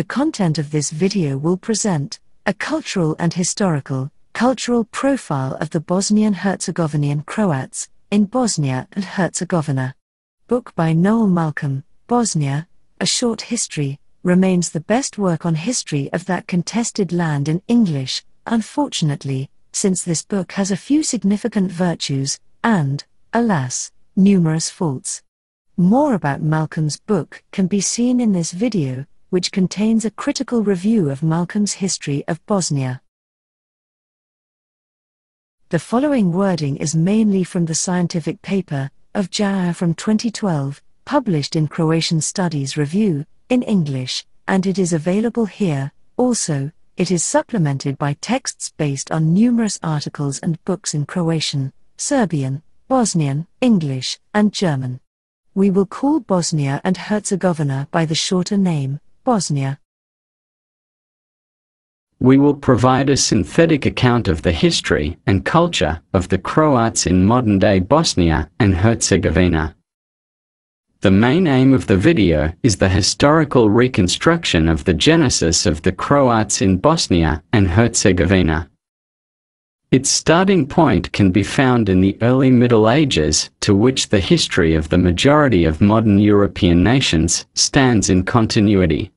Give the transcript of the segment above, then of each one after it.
The content of this video will present a cultural and cultural profile of the Bosnian-Herzegovinian Croats in Bosnia and Herzegovina. Book by Noel Malcolm, Bosnia, A Short History, remains the best work on history of that contested land in English, unfortunately, since this book has a few significant virtues and, alas, numerous faults. More about Malcolm's book can be seen in this video, which contains a critical review of Malcolm's history of Bosnia. The following wording is mainly from the scientific paper of Jaja from 2012, published in Croatian Studies Review, in English, and it is available here. Also, it is supplemented by texts based on numerous articles and books in Croatian, Serbian, Bosnian, English, and German. We will call Bosnia and Herzegovina by the shorter name, Bosnia. We will provide a synthetic account of the history and culture of the Croats in modern-day Bosnia and Herzegovina. The main aim of the video is the historical reconstruction of the genesis of the Croats in Bosnia and Herzegovina. Its starting point can be found in the early Middle Ages, to which the history of the majority of modern European nations stands in continuity.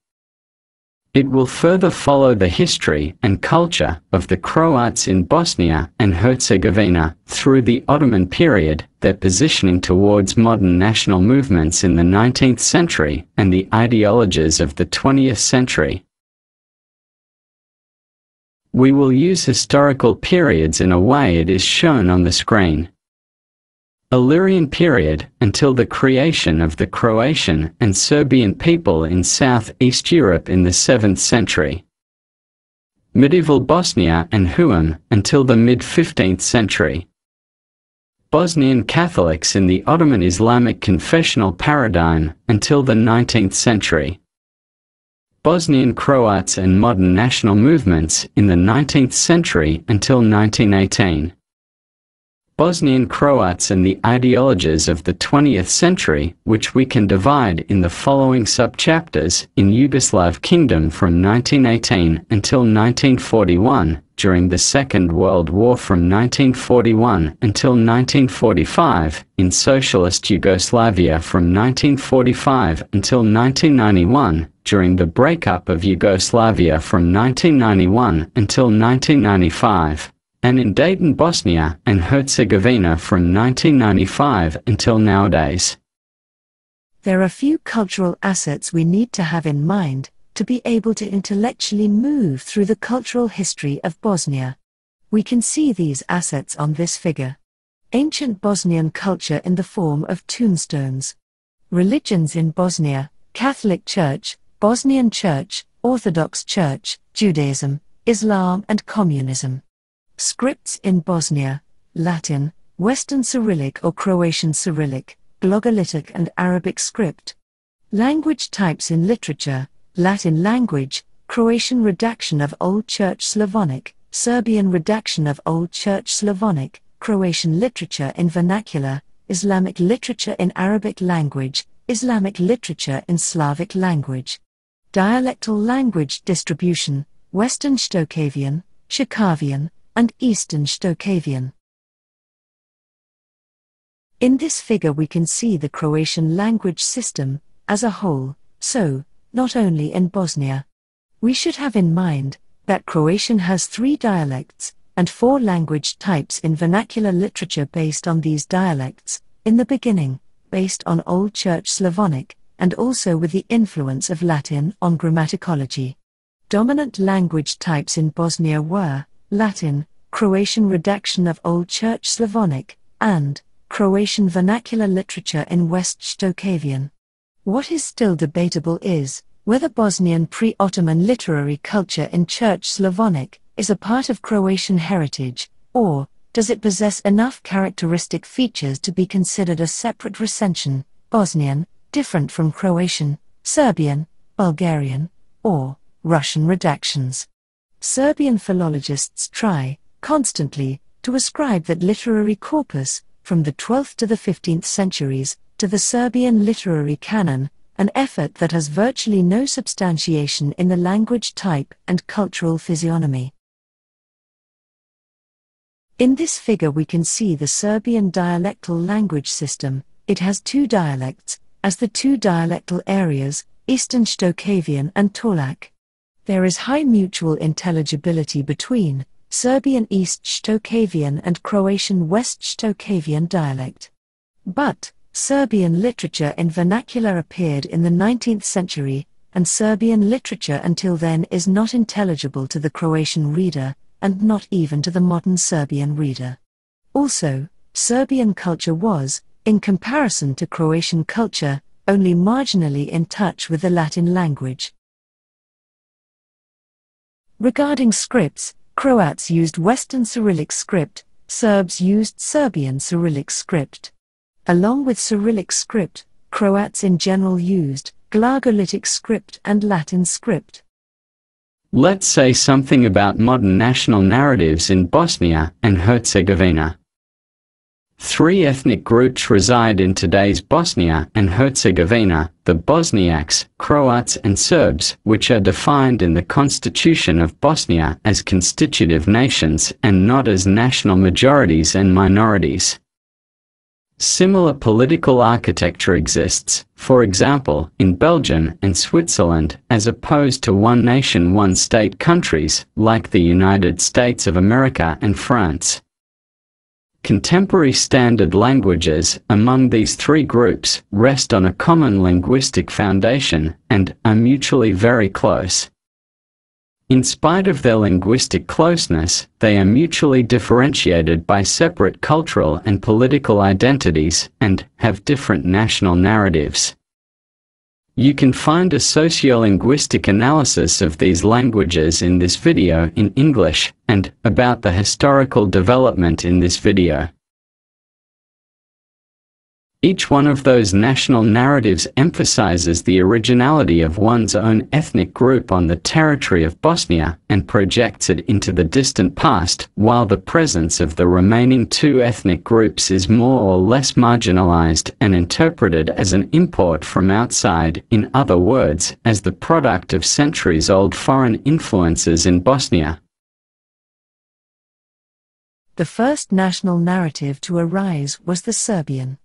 It will further follow the history and culture of the Croats in Bosnia and Herzegovina through the Ottoman period, their positioning towards modern national movements in the 19th century and the ideologies of the 20th century. We will use historical periods in a way it is shown on the screen. Illyrian period, until the creation of the Croatian and Serbian people in Southeast Europe in the 7th century. Medieval Bosnia and Huam, until the mid-15th century. Bosnian Catholics in the Ottoman Islamic confessional paradigm, until the 19th century. Bosnian Croats and modern national movements in the 19th century until 1918. Bosnian Croats and the ideologies of the 20th century, which we can divide in the following subchapters: in Yugoslav Kingdom from 1918 until 1941, during the Second World War from 1941 until 1945, in Socialist Yugoslavia from 1945 until 1991, during the breakup of Yugoslavia from 1991 until 1995, and in Dayton, Bosnia and Herzegovina from 1995 until nowadays. There are few cultural assets we need to have in mind to be able to intellectually move through the cultural history of Bosnia. We can see these assets on this figure. Ancient Bosnian culture in the form of tombstones. Religions in Bosnia: Catholic Church, Bosnian Church, Orthodox Church, Judaism, Islam and Communism. Scripts in Bosnia: Latin, Western Cyrillic or Croatian Cyrillic, Glagolitic and Arabic script. Language types in literature: Latin language, Croatian redaction of Old Church Slavonic, Serbian redaction of Old Church Slavonic, Croatian literature in vernacular, Islamic literature in Arabic language, Islamic literature in Slavic language. Dialectal language distribution: Western Shtokavian, Shakavian, and Eastern Shtokavian. In this figure we can see the Croatian language system as a whole, so, not only in Bosnia. We should have in mind that Croatian has 3 dialects and 4 language types in vernacular literature based on these dialects, in the beginning, based on Old Church Slavonic, and also with the influence of Latin on grammaticology. Dominant language types in Bosnia were Latin, Croatian redaction of Old Church Slavonic, and Croatian vernacular literature in West Shtokavian. What is still debatable is whether Bosnian pre-Ottoman literary culture in Church Slavonic is a part of Croatian heritage, or does it possess enough characteristic features to be considered a separate recension, Bosnian, different from Croatian, Serbian, Bulgarian, or Russian redactions. Serbian philologists try, constantly, to ascribe that literary corpus, from the 12th to the 15th centuries, to the Serbian literary canon, an effort that has virtually no substantiation in the language type and cultural physiognomy. In this figure we can see the Serbian dialectal language system. It has two dialects, as the two dialectal areas, Eastern Shtokavian and Torlak. There is high mutual intelligibility between Serbian East Shtokavian and Croatian West Shtokavian dialect. But Serbian literature in vernacular appeared in the 19th century, and Serbian literature until then is not intelligible to the Croatian reader, and not even to the modern Serbian reader. Also, Serbian culture was, in comparison to Croatian culture, only marginally in touch with the Latin language. Regarding scripts, Croats used Western Cyrillic script, Serbs used Serbian Cyrillic script. Along with Cyrillic script, Croats in general used Glagolitic script and Latin script. Let's say something about modern national narratives in Bosnia and Herzegovina. Three ethnic groups reside in today's Bosnia and Herzegovina: the Bosniaks, Croats and Serbs, which are defined in the Constitution of Bosnia as constitutive nations and not as national majorities and minorities. Similar political architecture exists, for example, in Belgium and Switzerland, as opposed to one nation, one state countries, like the United States of America and France. Contemporary standard languages among these three groups rest on a common linguistic foundation and are mutually very close. In spite of their linguistic closeness, they are mutually differentiated by separate cultural and political identities and have different national narratives. You can find a sociolinguistic analysis of these languages in this video in English, and about the historical development in this video. Each one of those national narratives emphasizes the originality of one's own ethnic group on the territory of Bosnia and projects it into the distant past, while the presence of the remaining two ethnic groups is more or less marginalized and interpreted as an import from outside, in other words, as the product of centuries-old foreign influences in Bosnia. The first national narrative to arise was the Serbian.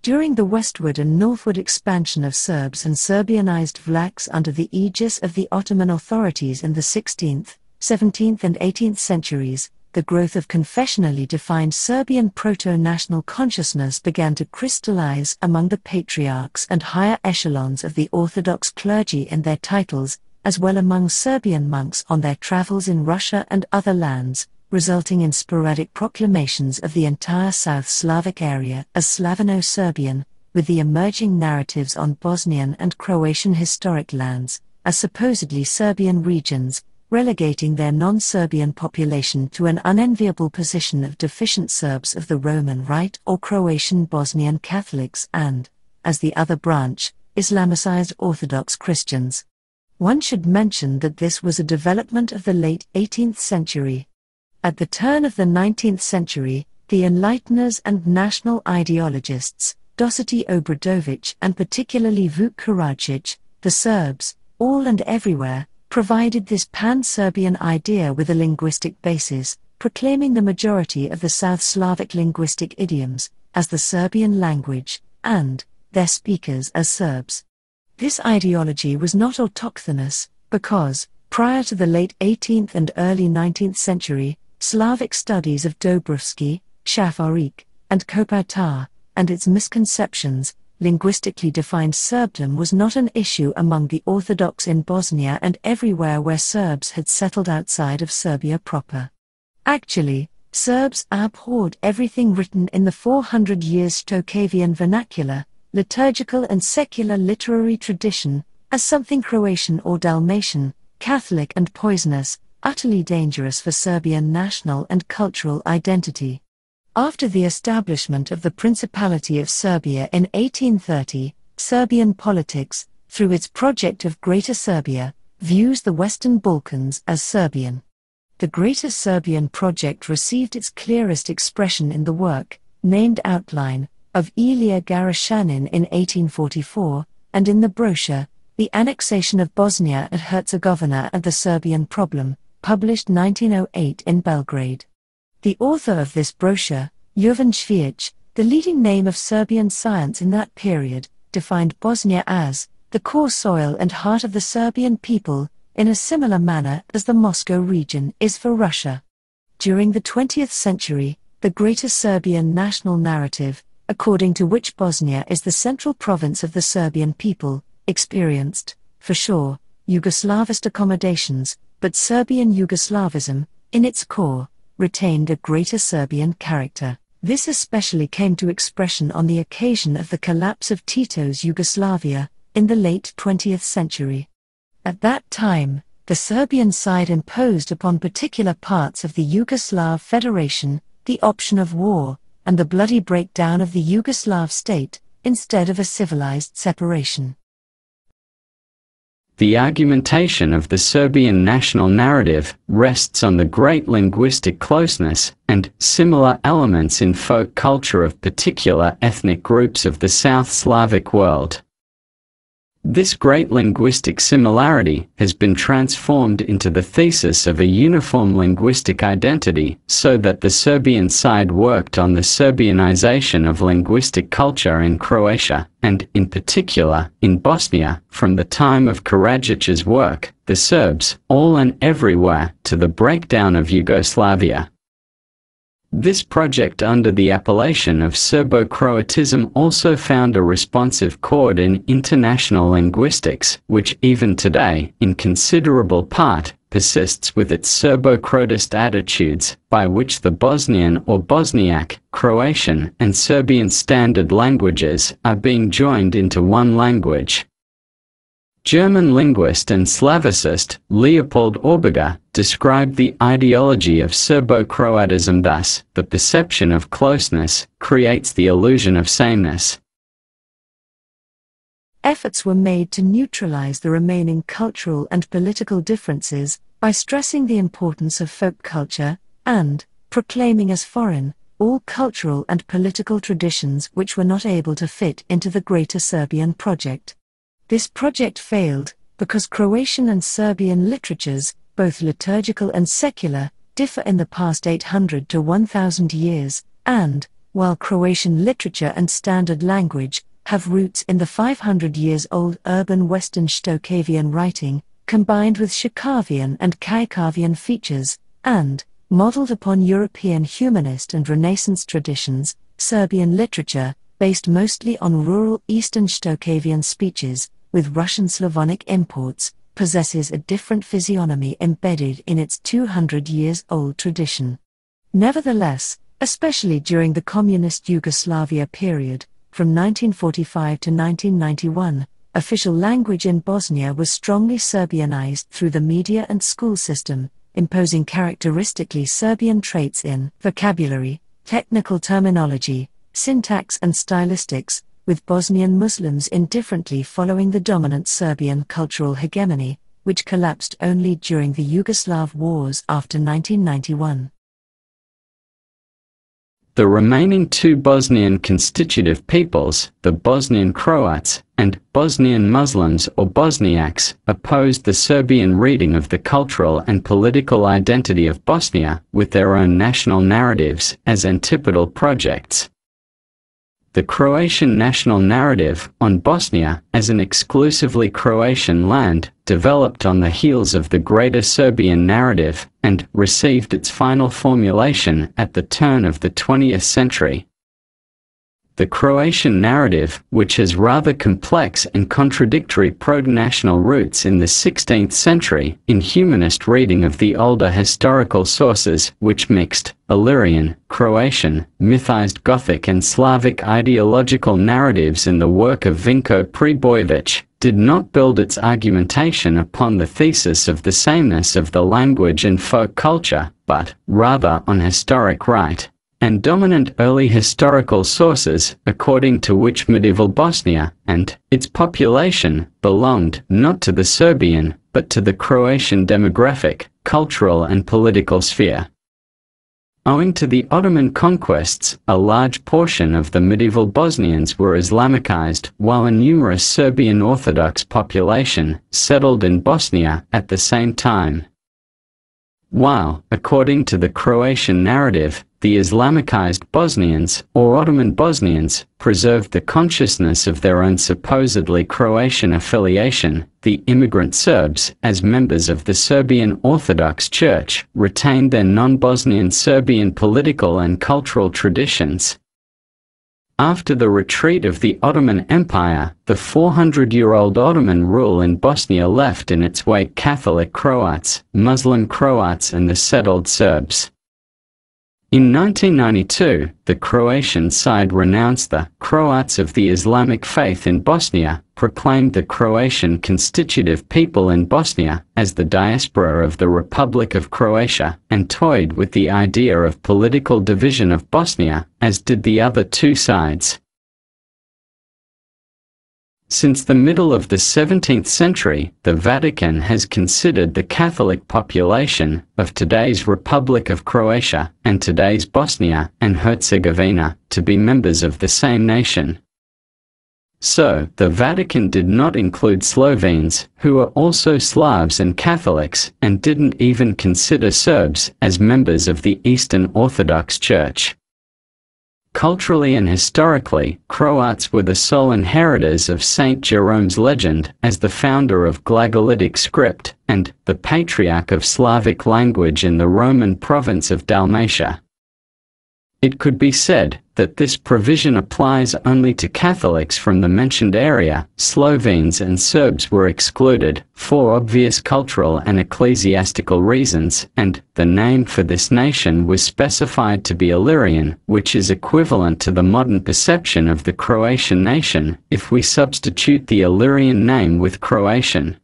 During the westward and northward expansion of Serbs and Serbianized Vlachs under the aegis of the Ottoman authorities in the 16th, 17th and 18th centuries, the growth of confessionally defined Serbian proto-national consciousness began to crystallize among the patriarchs and higher echelons of the Orthodox clergy in their titles, as well among Serbian monks on their travels in Russia and other lands, resulting in sporadic proclamations of the entire South Slavic area as Slavano-Serbian, with the emerging narratives on Bosnian and Croatian historic lands as supposedly Serbian regions, relegating their non-Serbian population to an unenviable position of deficient Serbs of the Roman Rite or Croatian Bosnian Catholics and, as the other branch, Islamicized Orthodox Christians. One should mention that this was a development of the late 18th century. At the turn of the 19th century, the Enlighteners and national ideologists, Dosity Obradović and particularly Vuk Karadžić, the Serbs, all and everywhere, provided this pan-Serbian idea with a linguistic basis, proclaiming the majority of the South Slavic linguistic idioms as the Serbian language, and their speakers as Serbs. This ideology was not autochthonous, because, prior to the late 18th and early 19th century, Slavic studies of Dobrovsky, Shafarich, and Kopitar, and its misconceptions, linguistically defined Serbdom was not an issue among the Orthodox in Bosnia and everywhere where Serbs had settled outside of Serbia proper. Actually, Serbs abhorred everything written in the 400 years Shtokavian vernacular, liturgical and secular literary tradition, as something Croatian or Dalmatian, Catholic and poisonous, utterly dangerous for Serbian national and cultural identity. After the establishment of the Principality of Serbia in 1830, Serbian politics, through its project of Greater Serbia, views the Western Balkans as Serbian. The Greater Serbian project received its clearest expression in the work, named Outline, of Ilija Garashanin in 1844, and in the brochure, The Annexation of Bosnia and Herzegovina and the Serbian Problem, published 1908 in Belgrade. The author of this brochure, Jovan Cvijić, the leading name of Serbian science in that period, defined Bosnia as the core soil and heart of the Serbian people, in a similar manner as the Moscow region is for Russia. During the 20th century, the Greater Serbian national narrative, according to which Bosnia is the central province of the Serbian people, experienced, for sure, Yugoslavist accommodations, but Serbian Yugoslavism, in its core, retained a Greater Serbian character. This especially came to expression on the occasion of the collapse of Tito's Yugoslavia, in the late 20th century. At that time, the Serbian side imposed upon particular parts of the Yugoslav Federation the option of war, and the bloody breakdown of the Yugoslav state, instead of a civilized separation. The argumentation of the Serbian national narrative rests on the great linguistic closeness and similar elements in folk culture of particular ethnic groups of the South Slavic world. This great linguistic similarity has been transformed into the thesis of a uniform linguistic identity, so that the Serbian side worked on the Serbianization of linguistic culture in Croatia, and, in particular, in Bosnia, from the time of Karadzic's work, The Serbs, All and Everywhere, to the breakdown of Yugoslavia. This project under the appellation of Serbo-Croatism also found a responsive chord in international linguistics, which even today, in considerable part, persists with its Serbo-Croatist attitudes, by which the Bosnian or Bosniak, Croatian, and Serbian standard languages are being joined into one language. German linguist and Slavicist Leopold Orbiger described the ideology of Serbo-Croatism thus: the perception of closeness creates the illusion of sameness. Efforts were made to neutralize the remaining cultural and political differences by stressing the importance of folk culture and proclaiming as foreign all cultural and political traditions which were not able to fit into the Greater Serbian project. This project failed because Croatian and Serbian literatures, both liturgical and secular, differ in the past 800 to 1000 years, and, while Croatian literature and standard language have roots in the 500 years old urban Western Shtokavian writing, combined with Shakavian and Kajkavian features, and, modeled upon European humanist and Renaissance traditions, Serbian literature, based mostly on rural Eastern Shtokavian speeches, with Russian Slavonic imports, possesses a different physiognomy embedded in its 200 years old tradition. Nevertheless, especially during the communist Yugoslavia period, from 1945 to 1991, official language in Bosnia was strongly Serbianized through the media and school system, imposing characteristically Serbian traits in vocabulary, technical terminology, syntax and stylistics, with Bosnian Muslims indifferently following the dominant Serbian cultural hegemony, which collapsed only during the Yugoslav wars after 1991. The remaining two Bosnian constitutive peoples, the Bosnian Croats and Bosnian Muslims or Bosniaks, opposed the Serbian reading of the cultural and political identity of Bosnia with their own national narratives as antipodal projects. The Croatian national narrative on Bosnia as an exclusively Croatian land developed on the heels of the Greater Serbian narrative and received its final formulation at the turn of the 20th century. The Croatian narrative, which has rather complex and contradictory proto-national roots in the 16th century, in humanist reading of the older historical sources which mixed Illyrian, Croatian, mythized Gothic and Slavic ideological narratives in the work of Vinko Pribojević, did not build its argumentation upon the thesis of the sameness of the language and folk culture, but, rather on historic right and dominant early historical sources, according to which medieval Bosnia and its population belonged not to the Serbian, but to the Croatian demographic, cultural and political sphere. Owing to the Ottoman conquests, a large portion of the medieval Bosnians were Islamicized, while a numerous Serbian Orthodox population settled in Bosnia at the same time. While, according to the Croatian narrative, the Islamicized Bosnians, or Ottoman Bosnians, preserved the consciousness of their own supposedly Croatian affiliation, the immigrant Serbs, as members of the Serbian Orthodox Church, retained their non-Bosnian Serbian political and cultural traditions. After the retreat of the Ottoman Empire, the 400-year-old Ottoman rule in Bosnia left in its wake Catholic Croats, Muslim Croats and the settled Serbs. In 1992, the Croatian side renounced the Croats of the Islamic faith in Bosnia, proclaimed the Croatian constitutive people in Bosnia as the diaspora of the Republic of Croatia, and toyed with the idea of political division of Bosnia, as did the other two sides. Since the middle of the 17th century, the Vatican has considered the Catholic population of today's Republic of Croatia and today's Bosnia and Herzegovina to be members of the same nation. So, the Vatican did not include Slovenes, who are also Slavs and Catholics, and didn't even consider Serbs as members of the Eastern Orthodox Church. Culturally and historically, Croats were the sole inheritors of Saint Jerome's legend as the founder of Glagolitic script and the patriarch of Slavic language in the Roman province of Dalmatia. It could be said that this provision applies only to Catholics from the mentioned area. Slovenes and Serbs were excluded for obvious cultural and ecclesiastical reasons, and the name for this nation was specified to be Illyrian, which is equivalent to the modern perception of the Croatian nation if we substitute the Illyrian name with Croatian.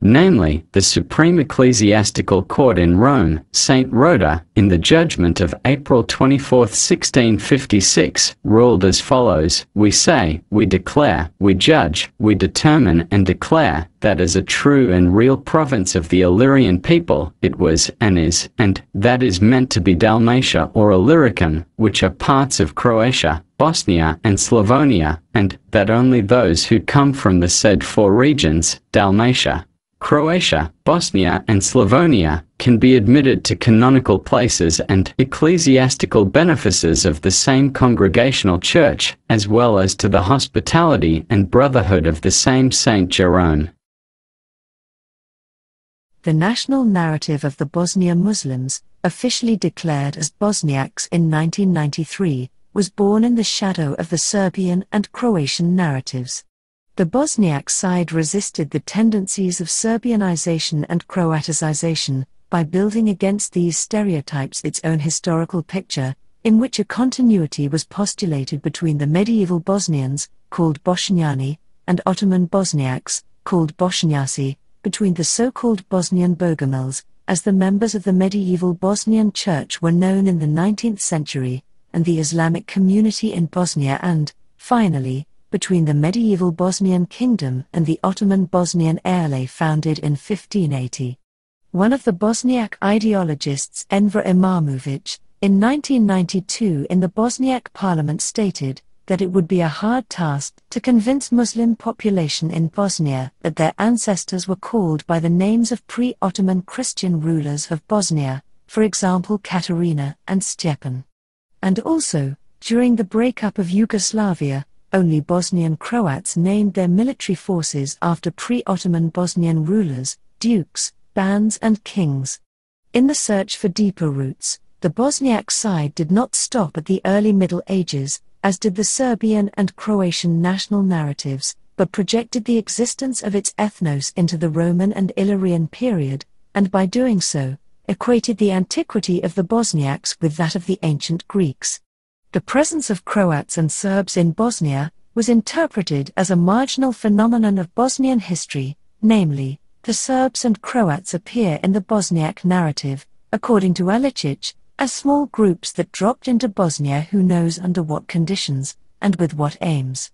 Namely, the Supreme Ecclesiastical Court in Rome, St. Rhoda, in the judgment of April 24, 1656, ruled as follows: "We say, we declare, we judge, we determine and declare, that as a true and real province of the Illyrian people, it was, and is, and that is meant to be Dalmatia or Illyricum, which are parts of Croatia, Bosnia and Slavonia, and that only those who come from the said four regions, Dalmatia, Croatia, Bosnia and Slavonia, can be admitted to canonical places and ecclesiastical benefices of the same congregational church, as well as to the hospitality and brotherhood of the same Saint Jerome." The national narrative of the Bosnia Muslims, officially declared as Bosniaks in 1993, was born in the shadow of the Serbian and Croatian narratives. The Bosniak side resisted the tendencies of Serbianization and Croaticization by building against these stereotypes its own historical picture, in which a continuity was postulated between the medieval Bosnians, called Bošnjani, and Ottoman Bosniaks, called Bošnjaci, between the so-called Bosnian Bogomils, as the members of the medieval Bosnian Church were known in the 19th century, and the Islamic community in Bosnia and, finally, between the medieval Bosnian kingdom and the Ottoman Bosnian Heirle founded in 1580. One of the Bosniak ideologists, Enver Imamović, in 1992 in the Bosniak parliament stated that it would be a hard task to convince Muslim population in Bosnia that their ancestors were called by the names of pre-Ottoman Christian rulers of Bosnia, for example Katarina and Stjepan. And also, during the breakup of Yugoslavia, only Bosnian Croats named their military forces after pre-Ottoman Bosnian rulers, dukes, bands and kings. In the search for deeper roots, the Bosniak side did not stop at the early Middle Ages, as did the Serbian and Croatian national narratives, but projected the existence of its ethnos into the Roman and Illyrian period, and by doing so, equated the antiquity of the Bosniaks with that of the ancient Greeks. The presence of Croats and Serbs in Bosnia was interpreted as a marginal phenomenon of Bosnian history, namely, the Serbs and Croats appear in the Bosniak narrative, according to Aličić, as small groups that dropped into Bosnia who knows under what conditions, and with what aims.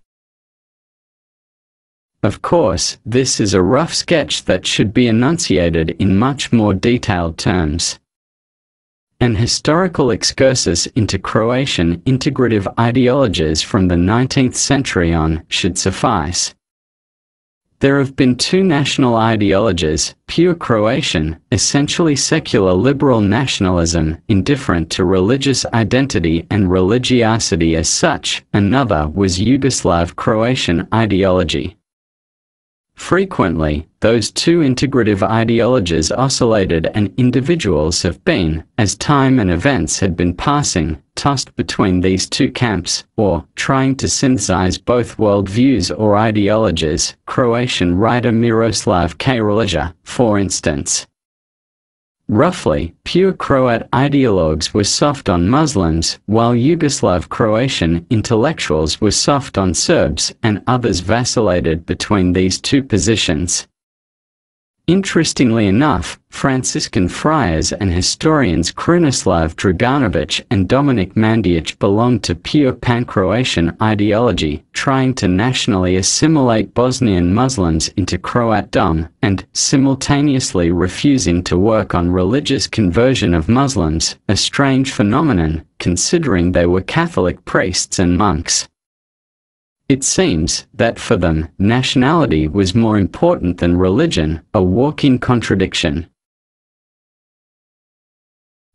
Of course, this is a rough sketch that should be enunciated in much more detailed terms. An historical excursus into Croatian integrative ideologies from the 19th century on should suffice. There have been two national ideologies: pure Croatian, essentially secular liberal nationalism, indifferent to religious identity and religiosity as such; another was Yugoslav Croatian ideology. Frequently, those two integrative ideologies oscillated, and individuals have been, as time and events had been passing, tossed between these two camps, or trying to synthesize both worldviews or ideologies. Croatian writer Miroslav Krleža, for instance. Roughly, pure Croat ideologues were soft on Muslims, while Yugoslav Croatian intellectuals were soft on Serbs, and others vacillated between these two positions. Interestingly enough, Franciscan friars and historians Krunoslav Draganović and Dominik Mandić belonged to pure pan-Croatian ideology, trying to nationally assimilate Bosnian Muslims into Croatdom, and simultaneously refusing to work on religious conversion of Muslims, a strange phenomenon, considering they were Catholic priests and monks. It seems that for them, nationality was more important than religion, a walking contradiction.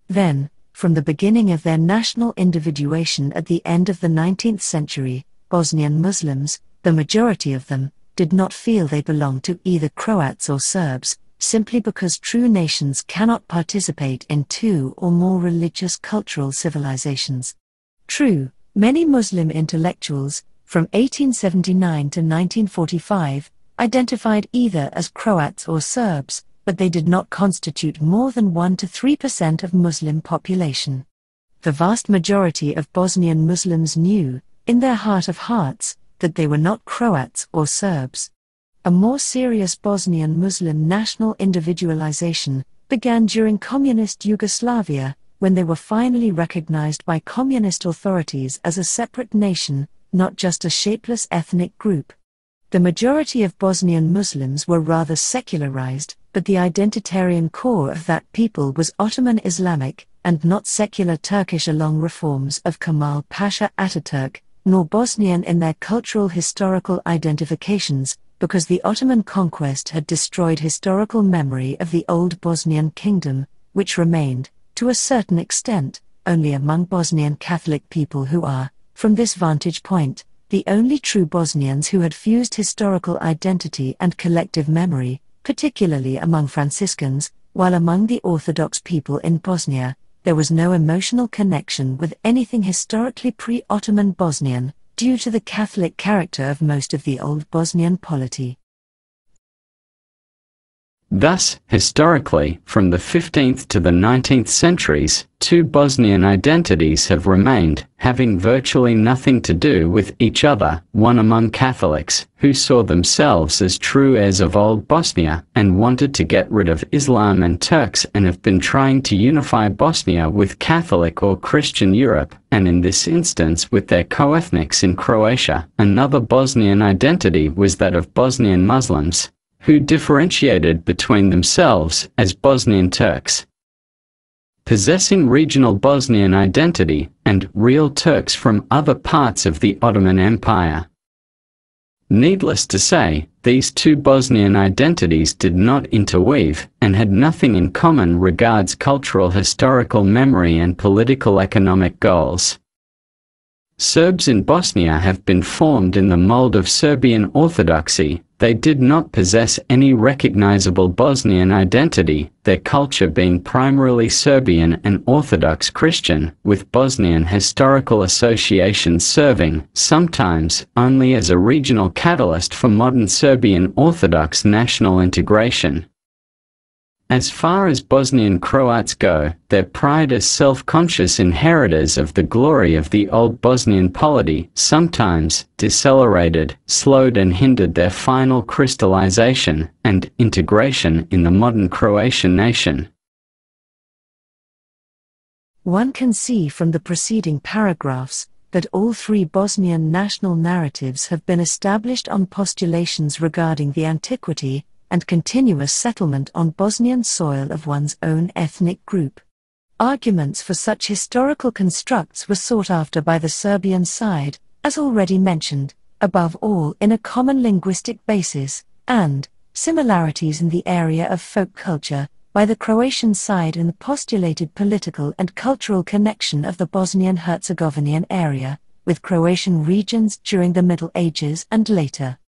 Then, from the beginning of their national individuation at the end of the 19th century, Bosnian Muslims, the majority of them, did not feel they belonged to either Croats or Serbs, simply because true nations cannot participate in two or more religious cultural civilizations. True, many Muslim intellectuals, from 1879 to 1945, identified either as Croats or Serbs, but they did not constitute more than 1 to 3% of Muslim population. The vast majority of Bosnian Muslims knew, in their heart of hearts, that they were not Croats or Serbs. A more serious Bosnian Muslim national individualization began during communist Yugoslavia, when they were finally recognized by communist authorities as a separate nation, not just a shapeless ethnic group. The majority of Bosnian Muslims were rather secularized, but the identitarian core of that people was Ottoman Islamic, and not secular Turkish along reforms of Kemal Pasha Ataturk, nor Bosnian in their cultural historical identifications, because the Ottoman conquest had destroyed historical memory of the old Bosnian kingdom, which remained, to a certain extent, only among Bosnian Catholic people who are, from this vantage point, the only true Bosnians who had fused historical identity and collective memory, particularly among Franciscans, while among the Orthodox people in Bosnia, there was no emotional connection with anything historically pre-Ottoman Bosnian, due to the Catholic character of most of the old Bosnian polity. Thus, historically, from the 15th to the 19th centuries, two Bosnian identities have remained, having virtually nothing to do with each other, one among Catholics, who saw themselves as true heirs of old Bosnia, and wanted to get rid of Islam and Turks and have been trying to unify Bosnia with Catholic or Christian Europe, and in this instance with their co-ethnics in Croatia. Another Bosnian identity was that of Bosnian Muslims, who differentiated between themselves as Bosnian Turks, possessing regional Bosnian identity, and real Turks from other parts of the Ottoman Empire. Needless to say, these two Bosnian identities did not interweave, and had nothing in common regards cultural historical memory and political economic goals. Serbs in Bosnia have been formed in the mold of Serbian Orthodoxy. They did not possess any recognizable Bosnian identity, their culture being primarily Serbian and Orthodox Christian, with Bosnian historical associations serving, sometimes, only as a regional catalyst for modern Serbian Orthodox national integration. As far as Bosnian Croats go, their pride as self-conscious inheritors of the glory of the old Bosnian polity sometimes decelerated, slowed and hindered their final crystallization and integration in the modern Croatian nation. One can see from the preceding paragraphs that all three Bosnian national narratives have been established on postulations regarding the antiquity and continuous settlement on Bosnian soil of one's own ethnic group. Arguments for such historical constructs were sought after by the Serbian side, as already mentioned, above all in a common linguistic basis, and similarities in the area of folk culture, by the Croatian side in the postulated political and cultural connection of the Bosnian-Herzegovinian area, with Croatian regions during the Middle Ages and later.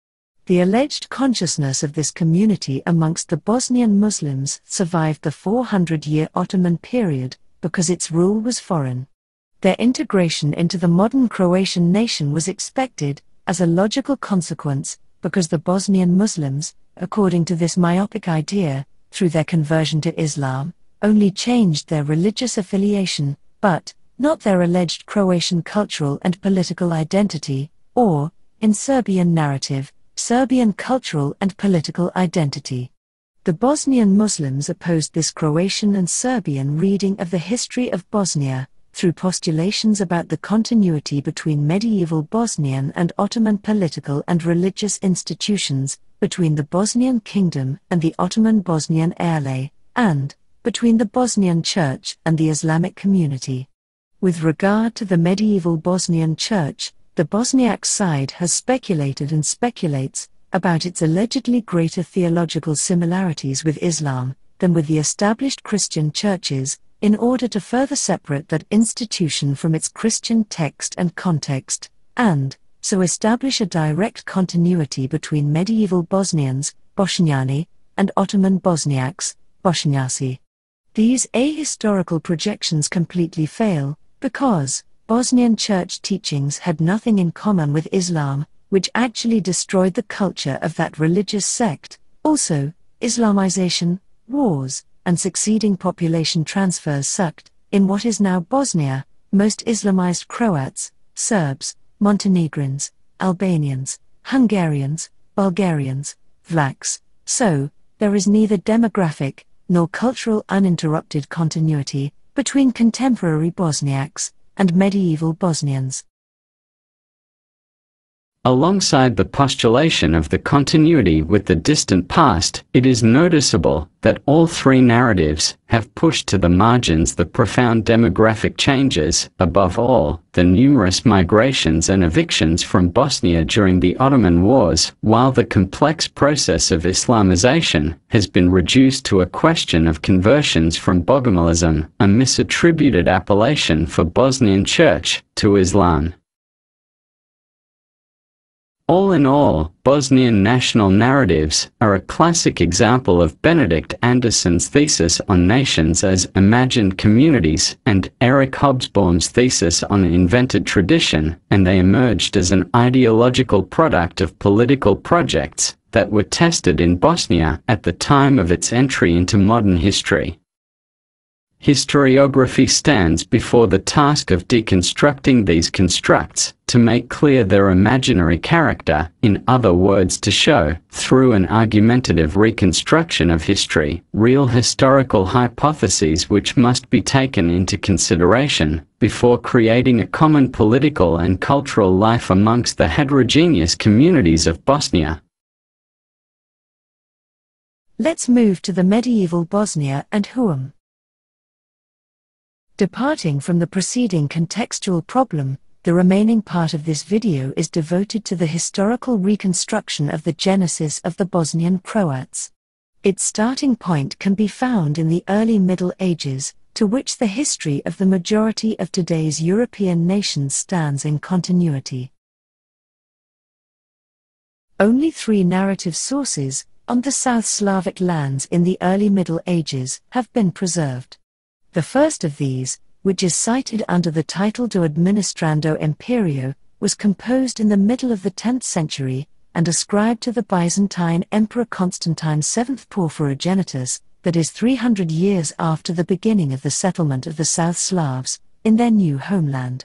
The alleged consciousness of this community amongst the Bosnian Muslims survived the 400-year Ottoman period because its rule was foreign. Their integration into the modern Croatian nation was expected, as a logical consequence, because the Bosnian Muslims, according to this myopic idea, through their conversion to Islam, only changed their religious affiliation, but not their alleged Croatian cultural and political identity, or, in Serbian narrative, Serbian cultural and political identity. The Bosnian Muslims opposed this Croatian and Serbian reading of the history of Bosnia, through postulations about the continuity between medieval Bosnian and Ottoman political and religious institutions, between the Bosnian Kingdom and the Ottoman Bosnian Airlay, and between the Bosnian Church and the Islamic community. With regard to the medieval Bosnian Church, the Bosniak side has speculated and speculates about its allegedly greater theological similarities with Islam than with the established Christian churches, in order to further separate that institution from its Christian text and context, and so establish a direct continuity between medieval Bosnians, Bošnjani, and Ottoman Bosniaks, Bošnjaci. These ahistorical projections completely fail, because Bosnian church teachings had nothing in common with Islam, which actually destroyed the culture of that religious sect. Also, Islamization, wars, and succeeding population transfers sucked, in what is now Bosnia, most Islamized Croats, Serbs, Montenegrins, Albanians, Hungarians, Bulgarians, Vlachs. So, there is neither demographic nor cultural uninterrupted continuity between contemporary Bosniaks and medieval Bosnians. Alongside the postulation of the continuity with the distant past, it is noticeable that all three narratives have pushed to the margins the profound demographic changes, above all, the numerous migrations and evictions from Bosnia during the Ottoman Wars, while the complex process of Islamization has been reduced to a question of conversions from Bogomilism, a misattributed appellation for Bosnian Church, to Islam. All in all, Bosnian national narratives are a classic example of Benedict Anderson's thesis on nations as imagined communities and Eric Hobsbawm's thesis on invented tradition, and they emerged as an ideological product of political projects that were tested in Bosnia at the time of its entry into modern history. Historiography stands before the task of deconstructing these constructs, to make clear their imaginary character, in other words to show, through an argumentative reconstruction of history, real historical hypotheses which must be taken into consideration, before creating a common political and cultural life amongst the heterogeneous communities of Bosnia. Let's move to the medieval Bosnia and Huam. Departing from the preceding contextual problem, the remaining part of this video is devoted to the historical reconstruction of the genesis of the Bosnian Croats. Its starting point can be found in the early Middle Ages, to which the history of the majority of today's European nations stands in continuity. Only 3 narrative sources, on the South Slavic lands in the early Middle Ages, have been preserved. The first of these, which is cited under the title De Administrando Imperio, was composed in the middle of the 10th century, and ascribed to the Byzantine Emperor Constantine VII Porphyrogenitus, that is 300 years after the beginning of the settlement of the South Slavs, in their new homeland.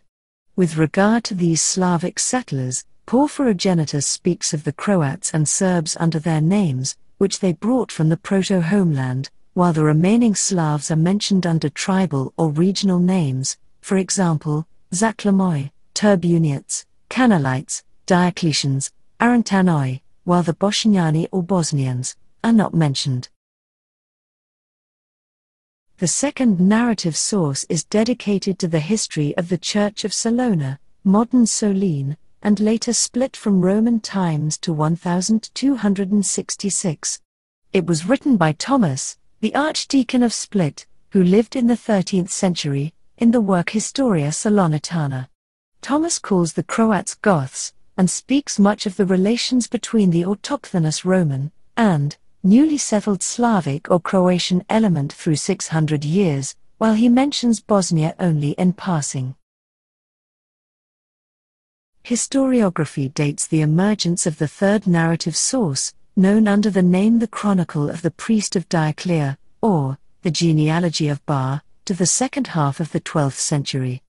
With regard to these Slavic settlers, Porphyrogenitus speaks of the Croats and Serbs under their names, which they brought from the proto-homeland, while the remaining Slavs are mentioned under tribal or regional names, for example, Zaklamoi, Turbuniates, Canalites, Diocletians, Arantanoi, while the Bošnjani or Bosnians are not mentioned. The second narrative source is dedicated to the history of the Church of Salona, modern Solene, and later split from Roman times to 1266. It was written by Thomas, the Archdeacon of Split, who lived in the 13th century, in the work Historia Salonitana. Thomas calls the Croats Goths, and speaks much of the relations between the autochthonous Roman and newly settled Slavic or Croatian element through 600 years, while he mentions Bosnia only in passing. Historiography dates the emergence of the third narrative source, known under the name the Chronicle of the Priest of Dioclea, or the Genealogy of Bar, to the second half of the 12th century.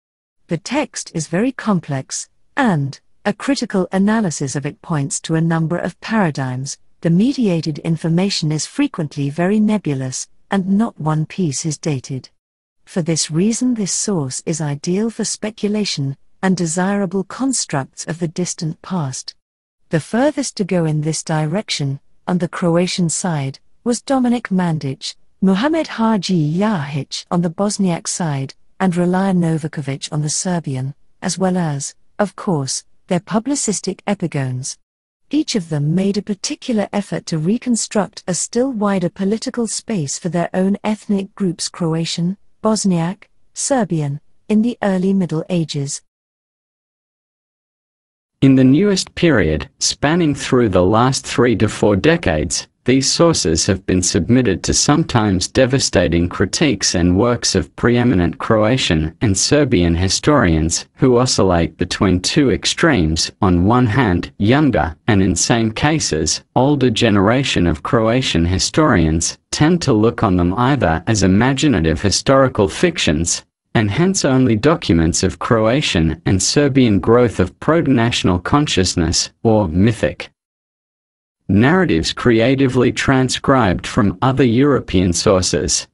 The text is very complex, and a critical analysis of it points to a number of paradigms. The mediated information is frequently very nebulous, and not one piece is dated. For this reason, this source is ideal for speculation and desirable constructs of the distant past. The furthest to go in this direction, on the Croatian side, was Dominik Mandić, Muhammad Haji Yahić on the Bosniak side, and Relija Novaković on the Serbian, as well as, of course, their publicistic epigones. Each of them made a particular effort to reconstruct a still wider political space for their own ethnic groups, Croatian, Bosniak, Serbian, in the early Middle Ages. In the newest period, spanning through the last 3 to 4 decades, these sources have been submitted to sometimes devastating critiques and works of preeminent Croatian and Serbian historians who oscillate between two extremes: on one hand, younger, and in some cases, older generation of Croatian historians tend to look on them either as imaginative historical fictions, and hence only documents of Croatian and Serbian growth of proto-national consciousness, or mythic narratives creatively transcribed from other European sources.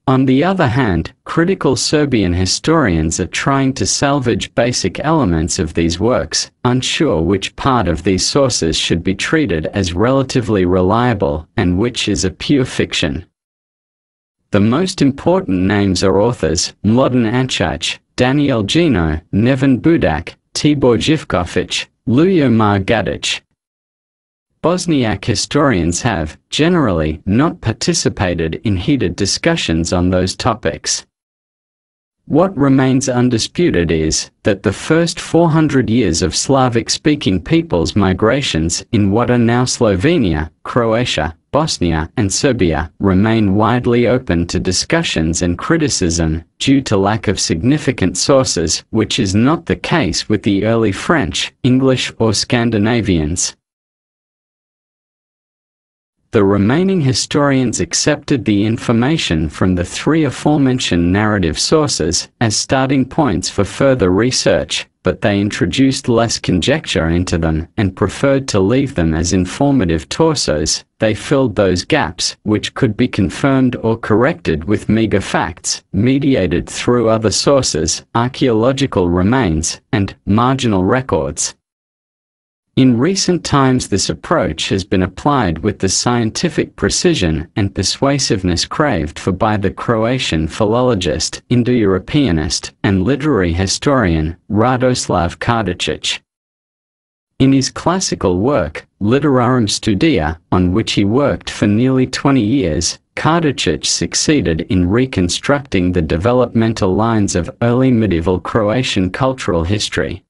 On the other hand, critical Serbian historians are trying to salvage basic elements of these works, unsure which part of these sources should be treated as relatively reliable and which is a pure fiction. The most important names are authors Mladen Ančić, Daniel Gino, Neven Budak, Tibor Živković, Ljubomir Gadić. Bosniak historians have, generally, not participated in heated discussions on those topics. What remains undisputed is that the first 400 years of Slavic-speaking peoples' migrations in what are now Slovenia, Croatia, Bosnia, and Serbia remain widely open to discussions and criticism due to lack of significant sources, which is not the case with the early French, English, or Scandinavians. The remaining historians accepted the information from the 3 aforementioned narrative sources as starting points for further research, but they introduced less conjecture into them and preferred to leave them as informative torsos. They filled those gaps, which could be confirmed or corrected with meager facts, mediated through other sources, archaeological remains, and marginal records. In recent times, this approach has been applied with the scientific precision and persuasiveness craved for by the Croatian philologist, Indo-Europeanist, and literary historian, Radoslav Karadzic. In his classical work, Literarum Studia, on which he worked for nearly 20 years, Karadzic succeeded in reconstructing the developmental lines of early medieval Croatian cultural history.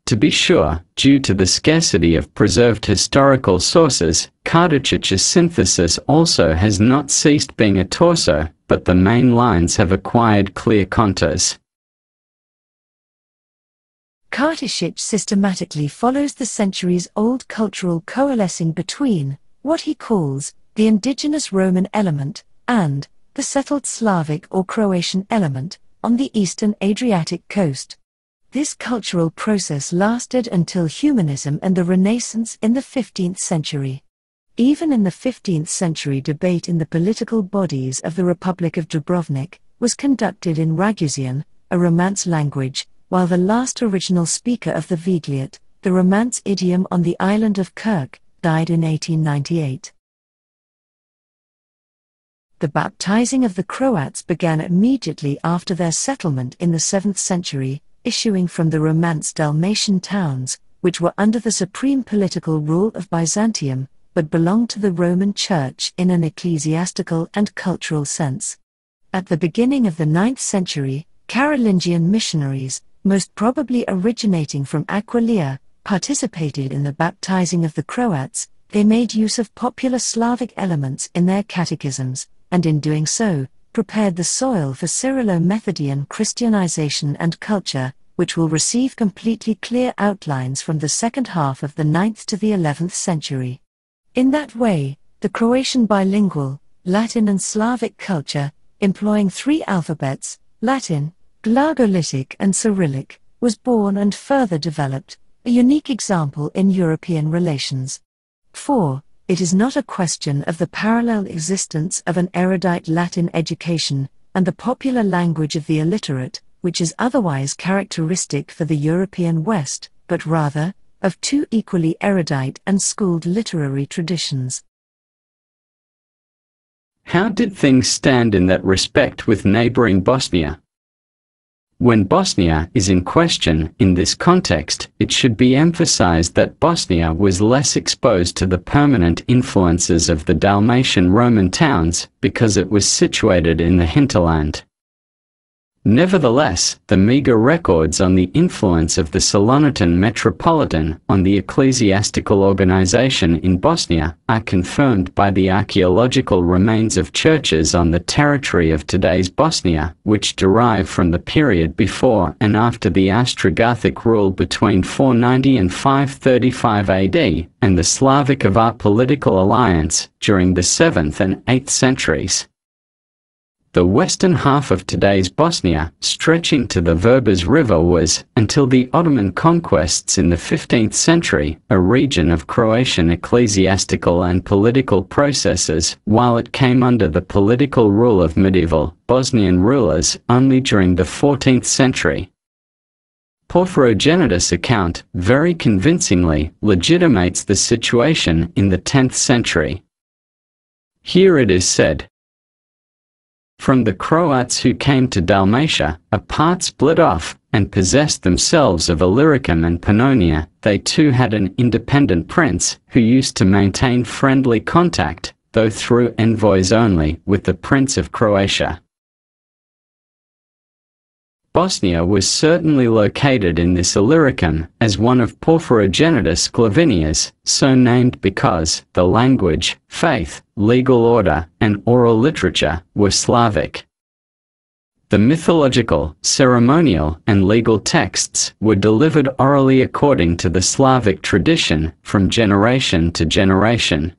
To be sure, due to the scarcity of preserved historical sources, Kardacic's synthesis also has not ceased being a torso, but the main lines have acquired clear contours. Karadzic systematically follows the centuries-old cultural coalescing between what he calls the indigenous Roman element and the settled Slavic or Croatian element on the eastern Adriatic coast. This cultural process lasted until humanism and the Renaissance in the 15th century. Even in the 15th century, debate in the political bodies of the Republic of Dubrovnik was conducted in Ragusian, a Romance language, while the last original speaker of the Vigliot, the Romance idiom on the island of Kirk, died in 1898. The baptizing of the Croats began immediately after their settlement in the 7th century, issuing from the Romance Dalmatian towns, which were under the supreme political rule of Byzantium, but belonged to the Roman Church in an ecclesiastical and cultural sense. At the beginning of the 9th century, Carolingian missionaries, most probably originating from Aquileia, participated in the baptizing of the Croats. They made use of popular Slavic elements in their catechisms, and in doing so, prepared the soil for Cyrillo-Methodian Christianization and culture, which will receive completely clear outlines from the second half of the 9th to the 11th century. In that way, the Croatian bilingual, Latin and Slavic culture, employing three alphabets, Latin, Glagolitic and Cyrillic, was born and further developed, a unique example in European relations. 4. It is not a question of the parallel existence of an erudite Latin education, and the popular language of the illiterate, which is otherwise characteristic for the European West, but rather, of two equally erudite and schooled literary traditions. How did things stand in that respect with neighboring Bosnia? When Bosnia is in question in this context, it should be emphasized that Bosnia was less exposed to the permanent influences of the Dalmatian Roman towns because it was situated in the hinterland. Nevertheless, the meager records on the influence of the Salonitan Metropolitan on the ecclesiastical organization in Bosnia are confirmed by the archaeological remains of churches on the territory of today's Bosnia, which derive from the period before and after the Austro-Gothic rule between 490 and 535 AD, and the Slavic-Avar political alliance during the 7th and 8th centuries. The western half of today's Bosnia, stretching to the Verbas River, was, until the Ottoman conquests in the 15th century, a region of Croatian ecclesiastical and political processes, while it came under the political rule of medieval Bosnian rulers only during the 14th century. Porphyrogenitus' account very convincingly legitimates the situation in the 10th century. Here it is said, "From the Croats who came to Dalmatia, a part split off, and possessed themselves of Illyricum and Pannonia. They too had an independent prince, who used to maintain friendly contact, though through envoys only, with the Prince of Croatia." Bosnia was certainly located in this Illyricum, as one of Porphyrogenitus' Sclavinias, so named because the language, faith, legal order, and oral literature were Slavic. The mythological, ceremonial, and legal texts were delivered orally according to the Slavic tradition, from generation to generation.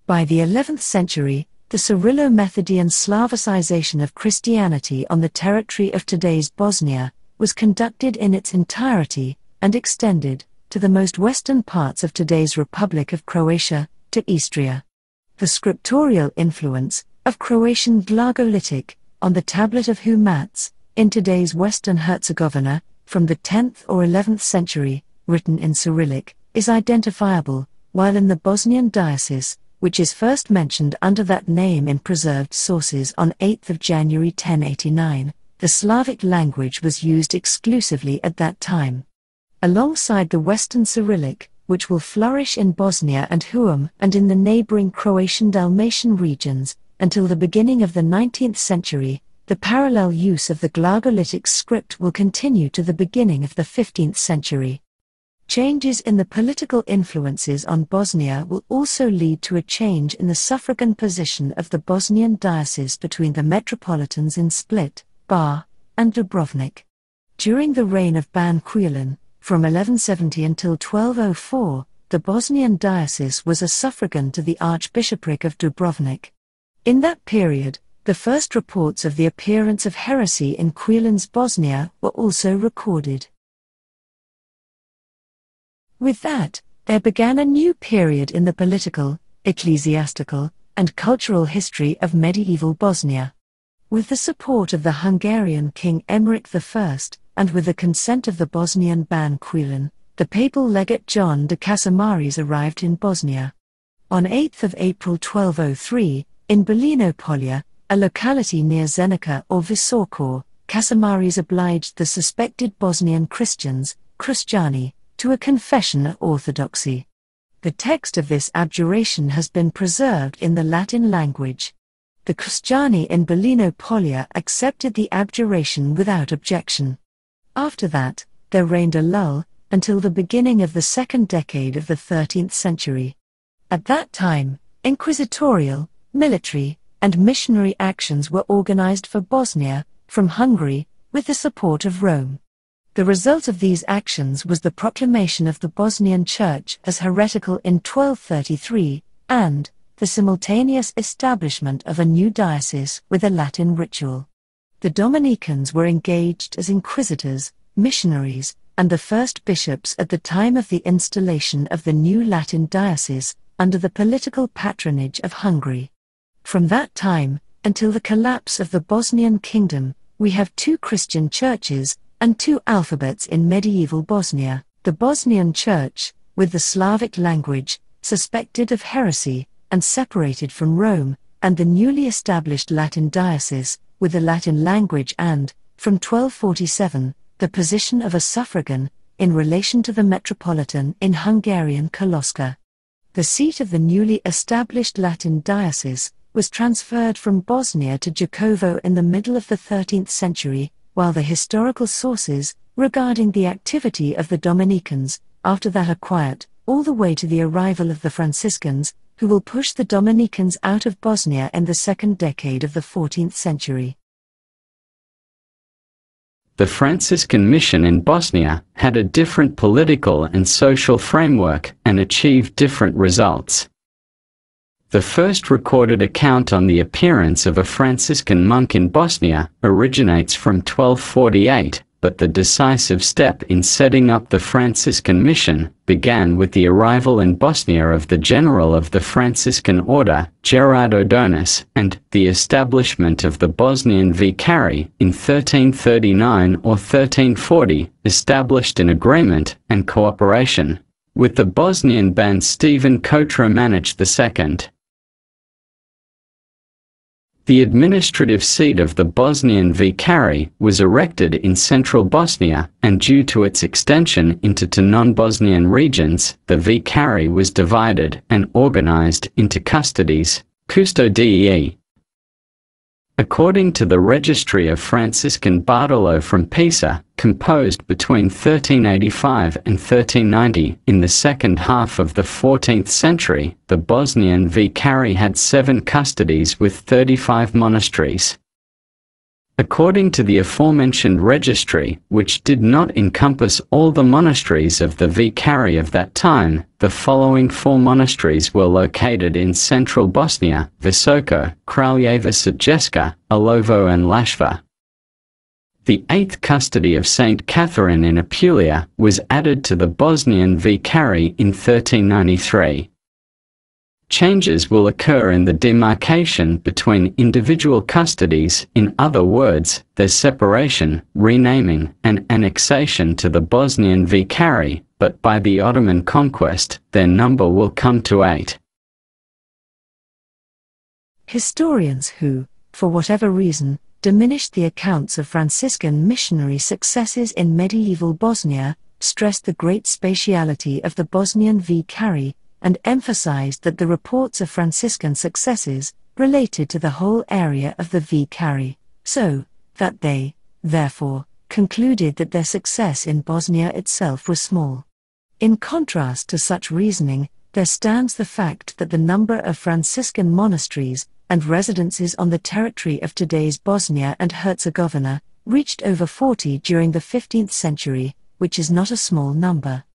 By the 11th century, the Cyrillo-Methodian Slavicization of Christianity on the territory of today's Bosnia was conducted in its entirety, and extended to the most western parts of today's Republic of Croatia, to Istria. The scriptorial influence of Croatian Glagolitic on the tablet of Humac, in today's Western Herzegovina, from the 10th or 11th century, written in Cyrillic, is identifiable, while in the Bosnian diocese, which is first mentioned under that name in preserved sources on 8 January 1089, the Slavic language was used exclusively at that time. Alongside the Western Cyrillic, which will flourish in Bosnia and Huum and in the neighboring Croatian Dalmatian regions, until the beginning of the 19th century, the parallel use of the Glagolitic script will continue to the beginning of the 15th century. Changes in the political influences on Bosnia will also lead to a change in the suffragan position of the Bosnian diocese between the metropolitans in Split, Bar, and Dubrovnik. During the reign of Ban Quilin, from 1170 until 1204, the Bosnian diocese was a suffragan to the Archbishopric of Dubrovnik. In that period, the first reports of the appearance of heresy in Quilin's Bosnia were also recorded. With that, there began a new period in the political, ecclesiastical, and cultural history of medieval Bosnia. With the support of the Hungarian King Emmerich I, and with the consent of the Bosnian Ban Quilin, the papal legate John de Casamares arrived in Bosnia. On 8 April 1203, in Belinopolia, a locality near Zenica or Visokor, Casamares obliged the suspected Bosnian Christians, Kristjani, to a confession of orthodoxy. The text of this abjuration has been preserved in the Latin language. The Kristjani in Belinopolia accepted the abjuration without objection. After that, there reigned a lull, until the beginning of the second decade of the 13th century. At that time, inquisitorial, military, and missionary actions were organized for Bosnia, from Hungary, with the support of Rome. The result of these actions was the proclamation of the Bosnian Church as heretical in 1233, and the simultaneous establishment of a new diocese with a Latin ritual. The Dominicans were engaged as inquisitors, missionaries, and the first bishops at the time of the installation of the new Latin diocese, under the political patronage of Hungary. From that time, until the collapse of the Bosnian kingdom, we have two Christian churches, and two alphabets in medieval Bosnia: the Bosnian Church, with the Slavic language, suspected of heresy, and separated from Rome, and the newly established Latin diocese, with the Latin language and, from 1247, the position of a suffragan, in relation to the metropolitan in Hungarian Koloska. The seat of the newly established Latin diocese was transferred from Bosnia to Đakovo in the middle of the 13th century, while the historical sources, regarding the activity of the Dominicans, after that are quiet, all the way to the arrival of the Franciscans, who will push the Dominicans out of Bosnia in the second decade of the 14th century. The Franciscan mission in Bosnia had a different political and social framework and achieved different results. The first recorded account on the appearance of a Franciscan monk in Bosnia originates from 1248, but the decisive step in setting up the Franciscan mission began with the arrival in Bosnia of the general of the Franciscan order, Gerard O'Donis, and the establishment of the Bosnian Vicari in 1339 or 1340, established in agreement and cooperation with the Bosnian Ban Stephen Kotromanić II. The administrative seat of the Bosnian Vicari was erected in central Bosnia, and due to its extension into two non-Bosnian regions, the Vicari was divided and organized into custodies, custodii. According to the registry of Franciscan Bartolo from Pisa, composed between 1385 and 1390, in the second half of the 14th century, the Bosnian Vicari had 7 custodies with 35 monasteries. According to the aforementioned registry, which did not encompass all the monasteries of the Vicari of that time, the following 4 monasteries were located in central Bosnia: Visoko, Kraljeva Srpska, Olovo and Lashva. The 8th custody of St. Catherine in Apulia was added to the Bosnian Vicari in 1393. Changes will occur in the demarcation between individual custodies, in other words, their separation, renaming, and annexation to the Bosnian Vicari, but by the Ottoman conquest, their number will come to 8. Historians who, for whatever reason, diminished the accounts of Franciscan missionary successes in medieval Bosnia, stressed the great spatiality of the Bosnian Vicari, and emphasized that the reports of Franciscan successes related to the whole area of the Vicari, so that they, therefore, concluded that their success in Bosnia itself was small. In contrast to such reasoning, there stands the fact that the number of Franciscan monasteries and residences on the territory of today's Bosnia and Herzegovina reached over 40 during the 15th century, which is not a small number.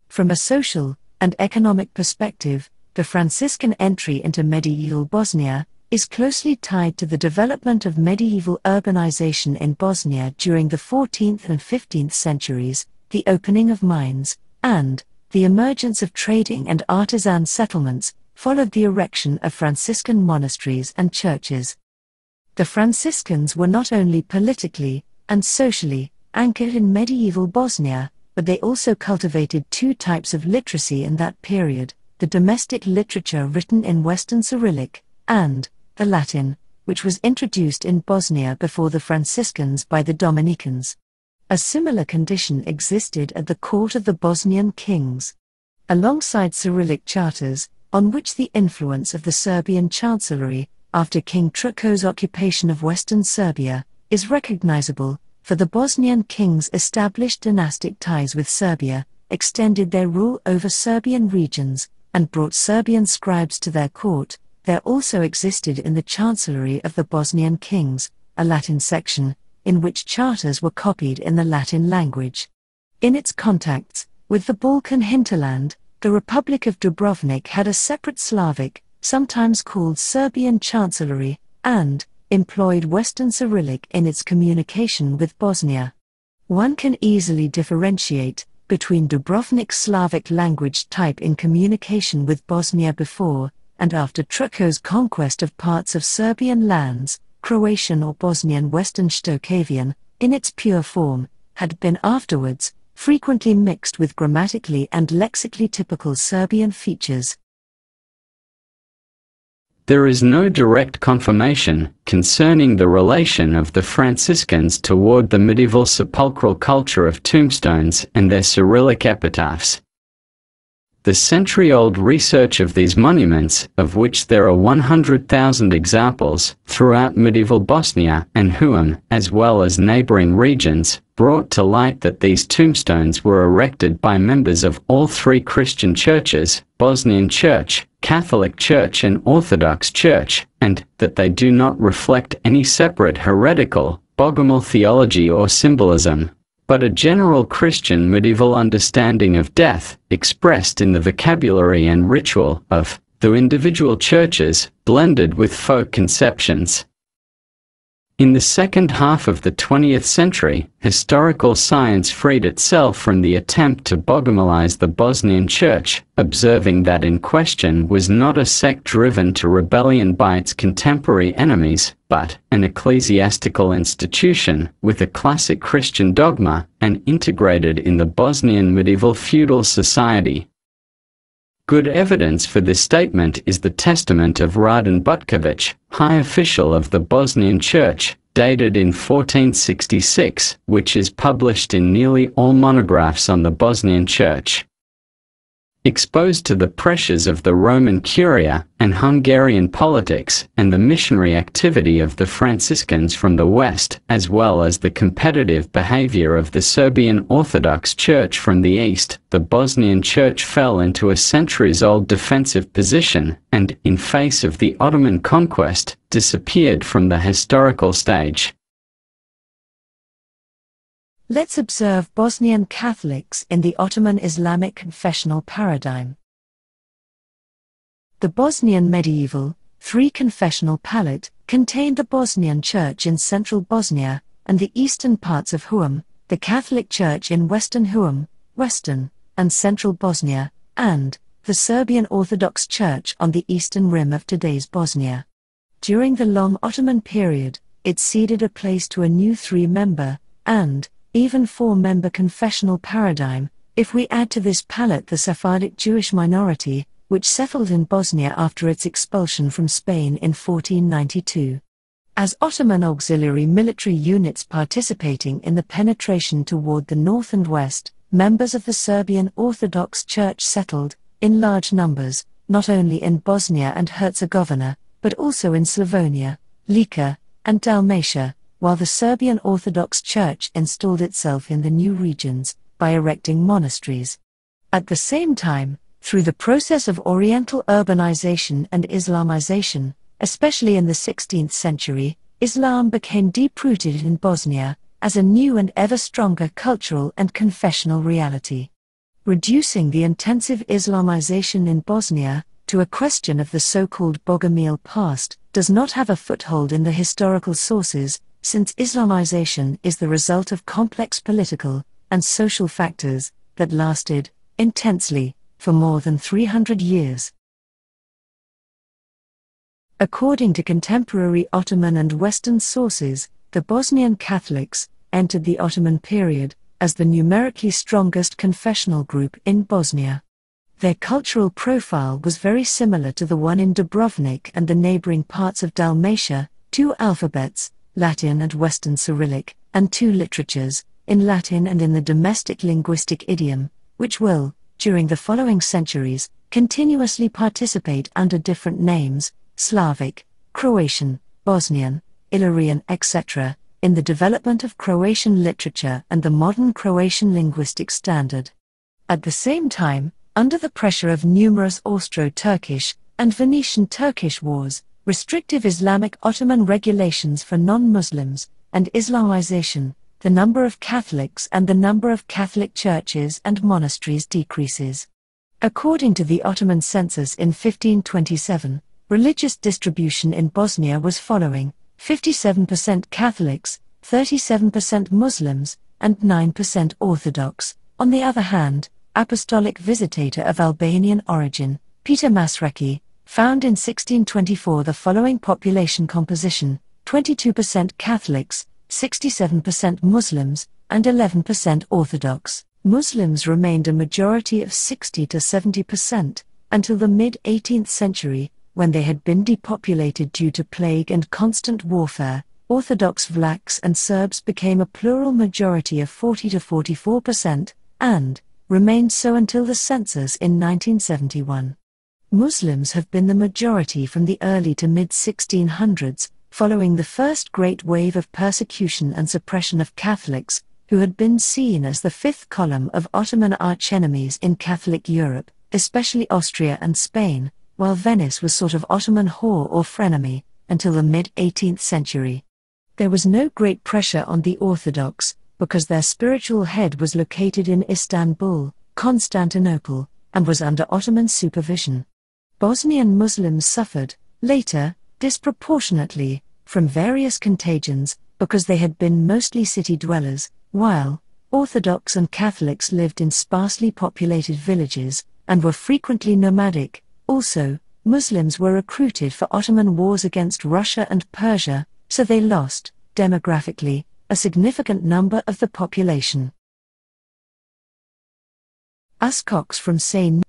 From a social and economic perspective, the Franciscan entry into medieval Bosnia is closely tied to the development of medieval urbanization in Bosnia during the 14th and 15th centuries, the opening of mines, and the emergence of trading and artisan settlements followed the erection of Franciscan monasteries and churches. The Franciscans were not only politically and socially anchored in medieval Bosnia, but they also cultivated 2 types of literacy in that period: the domestic literature written in Western Cyrillic, and the Latin, which was introduced in Bosnia before the Franciscans by the Dominicans. A similar condition existed at the court of the Bosnian kings. Alongside Cyrillic charters, on which the influence of the Serbian chancellery, after King Truco's occupation of Western Serbia, is recognizable, for the Bosnian kings established dynastic ties with Serbia, extended their rule over Serbian regions, and brought Serbian scribes to their court. There also existed in the chancellery of the Bosnian kings a Latin section, in which charters were copied in the Latin language. In its contacts with the Balkan hinterland, the Republic of Dubrovnik had a separate Slavic, sometimes called Serbian chancellery, and employed Western Cyrillic in its communication with Bosnia. One can easily differentiate between Dubrovnik's Slavic language type in communication with Bosnia before and after Truco's conquest of parts of Serbian lands. Croatian or Bosnian Western Shtokavian, in its pure form, had been afterwards frequently mixed with grammatically and lexically typical Serbian features. There is no direct confirmation concerning the relation of the Franciscans toward the medieval sepulchral culture of tombstones and their Cyrillic epitaphs. The century-old research of these monuments, of which there are 100,000 examples throughout medieval Bosnia and Huam, as well as neighboring regions, brought to light that these tombstones were erected by members of all three Christian churches, Bosnian Church, Catholic Church and Orthodox Church, and that they do not reflect any separate heretical, bogomil theology or symbolism, but a general Christian medieval understanding of death, expressed in the vocabulary and ritual of the individual churches, blended with folk conceptions. In the second half of the 20th century, historical science freed itself from the attempt to bogomilize the Bosnian Church, observing that in question was not a sect driven to rebellion by its contemporary enemies, but an ecclesiastical institution with a classic Christian dogma and integrated in the Bosnian medieval feudal society. Good evidence for this statement is the testament of Radan Butković, high official of the Bosnian Church, dated in 1466, which is published in nearly all monographs on the Bosnian Church. Exposed to the pressures of the Roman Curia and Hungarian politics and the missionary activity of the Franciscans from the West, as well as the competitive behavior of the Serbian Orthodox Church from the East, the Bosnian Church fell into a centuries-old defensive position and, in face of the Ottoman conquest, disappeared from the historical stage. Let's observe Bosnian Catholics in the Ottoman Islamic confessional paradigm. The Bosnian medieval, three-confessional palette contained the Bosnian Church in central Bosnia and the eastern parts of Huam, the Catholic Church in western Huam, western and central Bosnia, and the Serbian Orthodox Church on the eastern rim of today's Bosnia. During the long Ottoman period, it ceded a place to a new three-member, and even four-member confessional paradigm, if we add to this palette the Sephardic Jewish minority, which settled in Bosnia after its expulsion from Spain in 1492. As Ottoman auxiliary military units participating in the penetration toward the north and west, members of the Serbian Orthodox Church settled, in large numbers, not only in Bosnia and Herzegovina, but also in Slavonia, Lika, and Dalmatia, while the Serbian Orthodox Church installed itself in the new regions by erecting monasteries. At the same time, through the process of Oriental urbanization and Islamization, especially in the 16th century, Islam became deep-rooted in Bosnia as a new and ever stronger cultural and confessional reality. Reducing the intensive Islamization in Bosnia to a question of the so-called Bogomil past does not have a foothold in the historical sources, since Islamization is the result of complex political and social factors that lasted intensely for more than 300 years. According to contemporary Ottoman and Western sources, the Bosnian Catholics entered the Ottoman period as the numerically strongest confessional group in Bosnia. Their cultural profile was very similar to the one in Dubrovnik and the neighboring parts of Dalmatia: 2 alphabets, Latin and Western Cyrillic, and 2 literatures, in Latin and in the domestic linguistic idiom, which will, during the following centuries, continuously participate under different names: Slavic, Croatian, Bosnian, Illyrian, etc., in the development of Croatian literature and the modern Croatian linguistic standard. At the same time, under the pressure of numerous Austro-Turkish and Venetian Turkish wars, restrictive Islamic Ottoman regulations for non-Muslims, and Islamization, the number of Catholics and the number of Catholic churches and monasteries decreases. According to the Ottoman census in 1527, religious distribution in Bosnia was following: 57% Catholics, 37% Muslims, and 9% Orthodox. On the other hand, apostolic visitor of Albanian origin, Peter Masreki, found in 1624 the following population composition: 22% Catholics, 67% Muslims, and 11% Orthodox. Muslims remained a majority of 60 to 70%, until the mid-18th century, when they had been depopulated due to plague and constant warfare. Orthodox Vlachs and Serbs became a plural majority of 40 to 44%, and remained so until the census in 1971. Muslims have been the majority from the early to mid-1600s, following the first great wave of persecution and suppression of Catholics, who had been seen as the fifth column of Ottoman archenemies in Catholic Europe, especially Austria and Spain, while Venice was sort of Ottoman whore or frenemy, until the mid-18th century. There was no great pressure on the Orthodox, because their spiritual head was located in Istanbul, Constantinople, and was under Ottoman supervision. Bosnian Muslims suffered, later, disproportionately, from various contagions, because they had been mostly city dwellers, while Orthodox and Catholics lived in sparsely populated villages, and were frequently nomadic. Also, Muslims were recruited for Ottoman wars against Russia and Persia, so they lost, demographically, a significant number of the population. Uscox from Seine,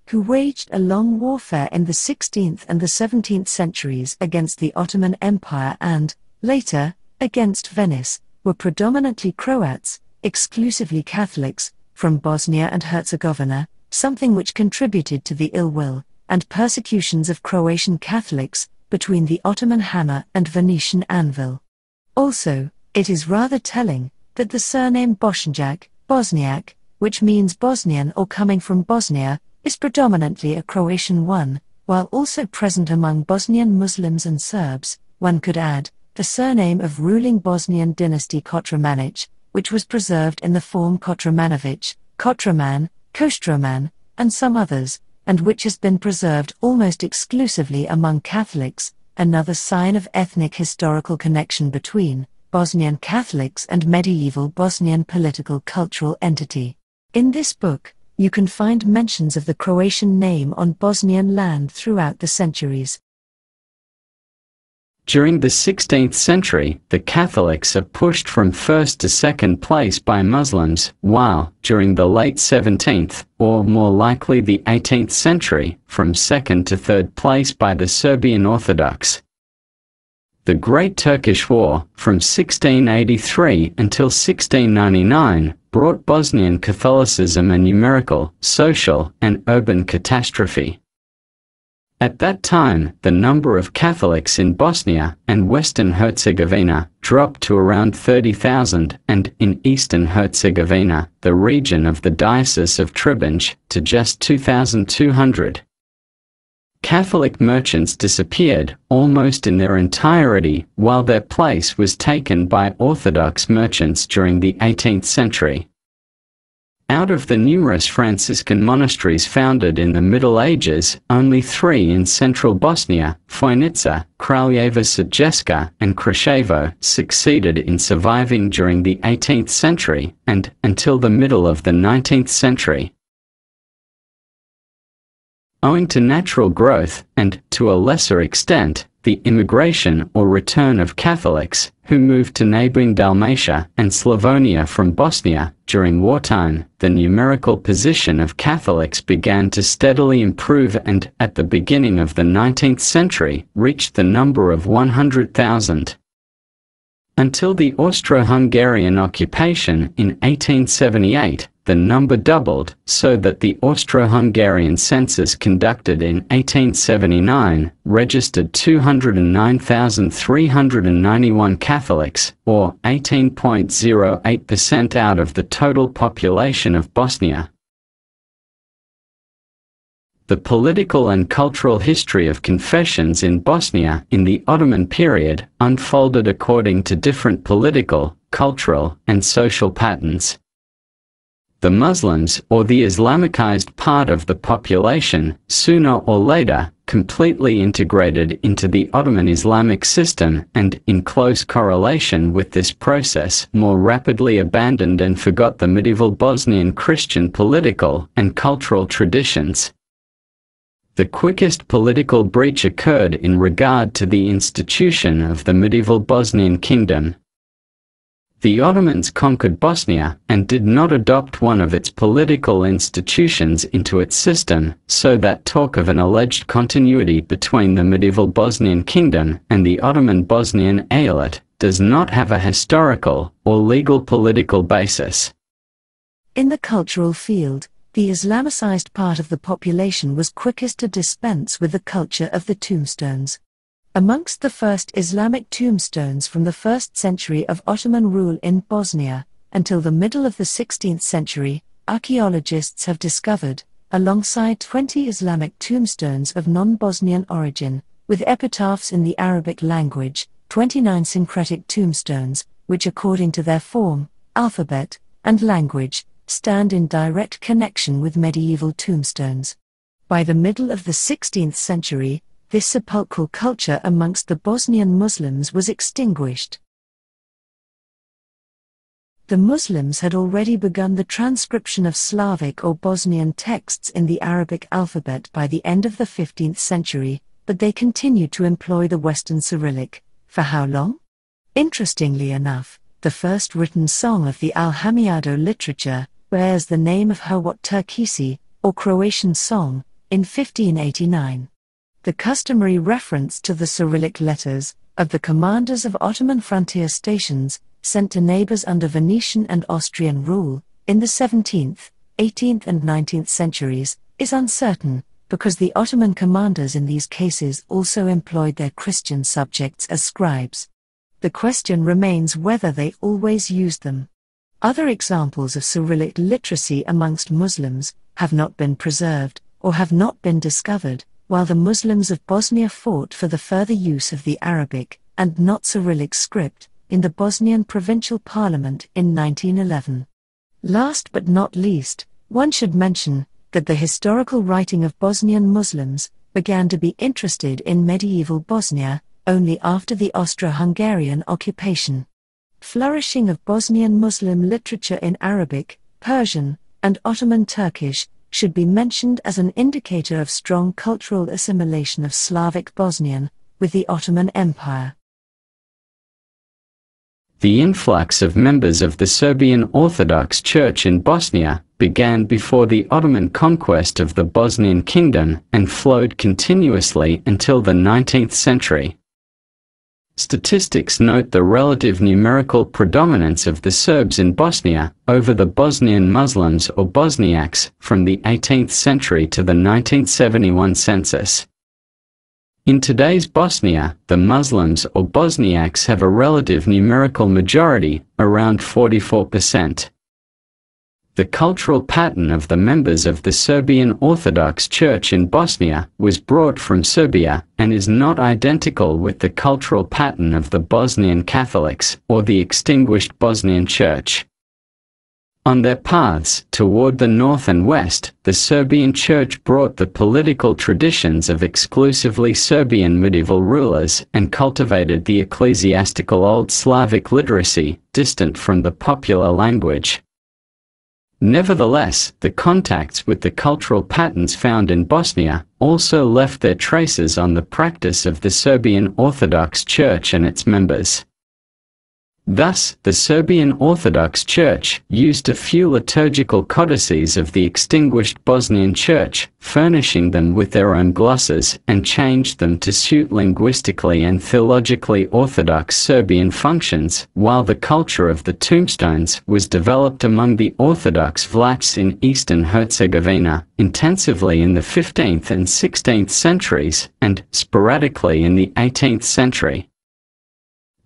who waged a long warfare in the 16th and the 17th centuries against the Ottoman Empire and, later, against Venice, were predominantly Croats, exclusively Catholics, from Bosnia and Herzegovina, something which contributed to the ill will and persecutions of Croatian Catholics between the Ottoman hammer and Venetian anvil. Also, it is rather telling that the surname Bošnjak, Bosniak, which means Bosnian or coming from Bosnia, is predominantly a Croatian one, while also present among Bosnian Muslims and Serbs. One could add the surname of ruling Bosnian dynasty Kotromanić, which was preserved in the form Kotromanović, Kotroman, Kostroman, and some others, and which has been preserved almost exclusively among Catholics, another sign of ethnic historical connection between Bosnian Catholics and medieval Bosnian political cultural entity. In this book, you can find mentions of the Croatian name on Bosnian land throughout the centuries. During the 16th century, the Catholics are pushed from first to second place by Muslims, while, during the late 17th, or more likely the 18th century, from second to third place by the Serbian Orthodox. The Great Turkish War, from 1683 until 1699, brought Bosnian Catholicism a numerical, social, and urban catastrophe. At that time, the number of Catholics in Bosnia and Western Herzegovina dropped to around 30,000, and in Eastern Herzegovina, the region of the Diocese of Trebinje, to just 2,200. Catholic merchants disappeared almost in their entirety, while their place was taken by Orthodox merchants during the 18th century. Out of the numerous Franciscan monasteries founded in the Middle Ages, only 3 in central Bosnia, Fojnica, Kraljeva Srpska, and Krševo, succeeded in surviving during the 18th century, and until the middle of the 19th century. Owing to natural growth and, to a lesser extent, the immigration or return of Catholics, who moved to neighboring Dalmatia and Slavonia from Bosnia during wartime, the numerical position of Catholics began to steadily improve and, at the beginning of the 19th century, reached the number of 100,000. Until the Austro-Hungarian occupation in 1878, the number doubled, so that the Austro-Hungarian census conducted in 1879 registered 209,391 Catholics, or 18.08% out of the total population of Bosnia. The political and cultural history of confessions in Bosnia in the Ottoman period unfolded according to different political, cultural, and social patterns. The Muslims, or the Islamicized part of the population, sooner or later, completely integrated into the Ottoman Islamic system and, in close correlation with this process, more rapidly abandoned and forgot the medieval Bosnian Christian political and cultural traditions. The quickest political breach occurred in regard to the institution of the medieval Bosnian kingdom. The Ottomans conquered Bosnia and did not adopt one of its political institutions into its system, so that talk of an alleged continuity between the medieval Bosnian kingdom and the Ottoman Bosnian Eyalet does not have a historical or legal political basis. In the cultural field, the Islamicized part of the population was quickest to dispense with the culture of the tombstones. Amongst the first Islamic tombstones from the 1st century of Ottoman rule in Bosnia, until the middle of the 16th century, archaeologists have discovered, alongside 20 Islamic tombstones of non-Bosnian origin, with epitaphs in the Arabic language, 29 syncretic tombstones, which according to their form, alphabet, and language, stand in direct connection with medieval tombstones. By the middle of the 16th century, this sepulchral culture amongst the Bosnian Muslims was extinguished. The Muslims had already begun the transcription of Slavic or Bosnian texts in the Arabic alphabet by the end of the 15th century, but they continued to employ the Western Cyrillic. For how long? Interestingly enough, the first written song of the Al-Hamiado literature bears the name of Hrvat Turkisi, or Croatian song, in 1589. The customary reference to the Cyrillic letters of the commanders of Ottoman frontier stations, sent to neighbors under Venetian and Austrian rule, in the 17th, 18th and 19th centuries, is uncertain, because the Ottoman commanders in these cases also employed their Christian subjects as scribes. The question remains whether they always used them. Other examples of Cyrillic literacy amongst Muslims have not been preserved, or have not been discovered, while the Muslims of Bosnia fought for the further use of the Arabic, and not Cyrillic script, in the Bosnian Provincial Parliament in 1911. Last but not least, one should mention that the historical writing of Bosnian Muslims began to be interested in medieval Bosnia only after the Austro-Hungarian occupation. Flourishing of Bosnian Muslim literature in Arabic, Persian, and Ottoman Turkish should be mentioned as an indicator of strong cultural assimilation of Slavic Bosnian with the Ottoman Empire. The influx of members of the Serbian Orthodox Church in Bosnia began before the Ottoman conquest of the Bosnian Kingdom and flowed continuously until the 19th century. Statistics note the relative numerical predominance of the Serbs in Bosnia over the Bosnian Muslims or Bosniaks from the 18th century to the 1971 census. In today's Bosnia, the Muslims or Bosniaks have a relative numerical majority, around 44%. The cultural pattern of the members of the Serbian Orthodox Church in Bosnia was brought from Serbia and is not identical with the cultural pattern of the Bosnian Catholics or the extinguished Bosnian Church. On their paths toward the north and west, the Serbian Church brought the political traditions of exclusively Serbian medieval rulers and cultivated the ecclesiastical Old Slavic literacy, distant from the popular language. Nevertheless, the contacts with the cultural patterns found in Bosnia also left their traces on the practice of the Serbian Orthodox Church and its members. Thus, the Serbian Orthodox Church used a few liturgical codices of the extinguished Bosnian Church, furnishing them with their own glosses, and changed them to suit linguistically and theologically orthodox Serbian functions, while the culture of the tombstones was developed among the Orthodox Vlachs in eastern Herzegovina, intensively in the 15th and 16th centuries, and, sporadically in the 18th century.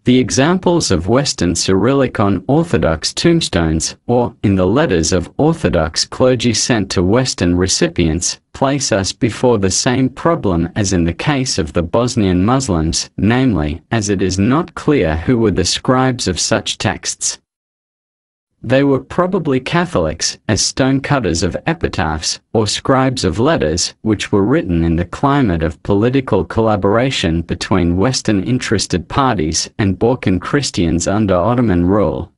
The examples of Western Cyrillic on Orthodox tombstones, or in the letters of Orthodox clergy sent to Western recipients, place us before the same problem as in the case of the Bosnian Muslims, namely, as it is not clear who were the scribes of such texts. They were probably Catholics, as stonecutters of epitaphs, or scribes of letters, which were written in the climate of political collaboration between Western interested parties and Balkan Christians under Ottoman rule.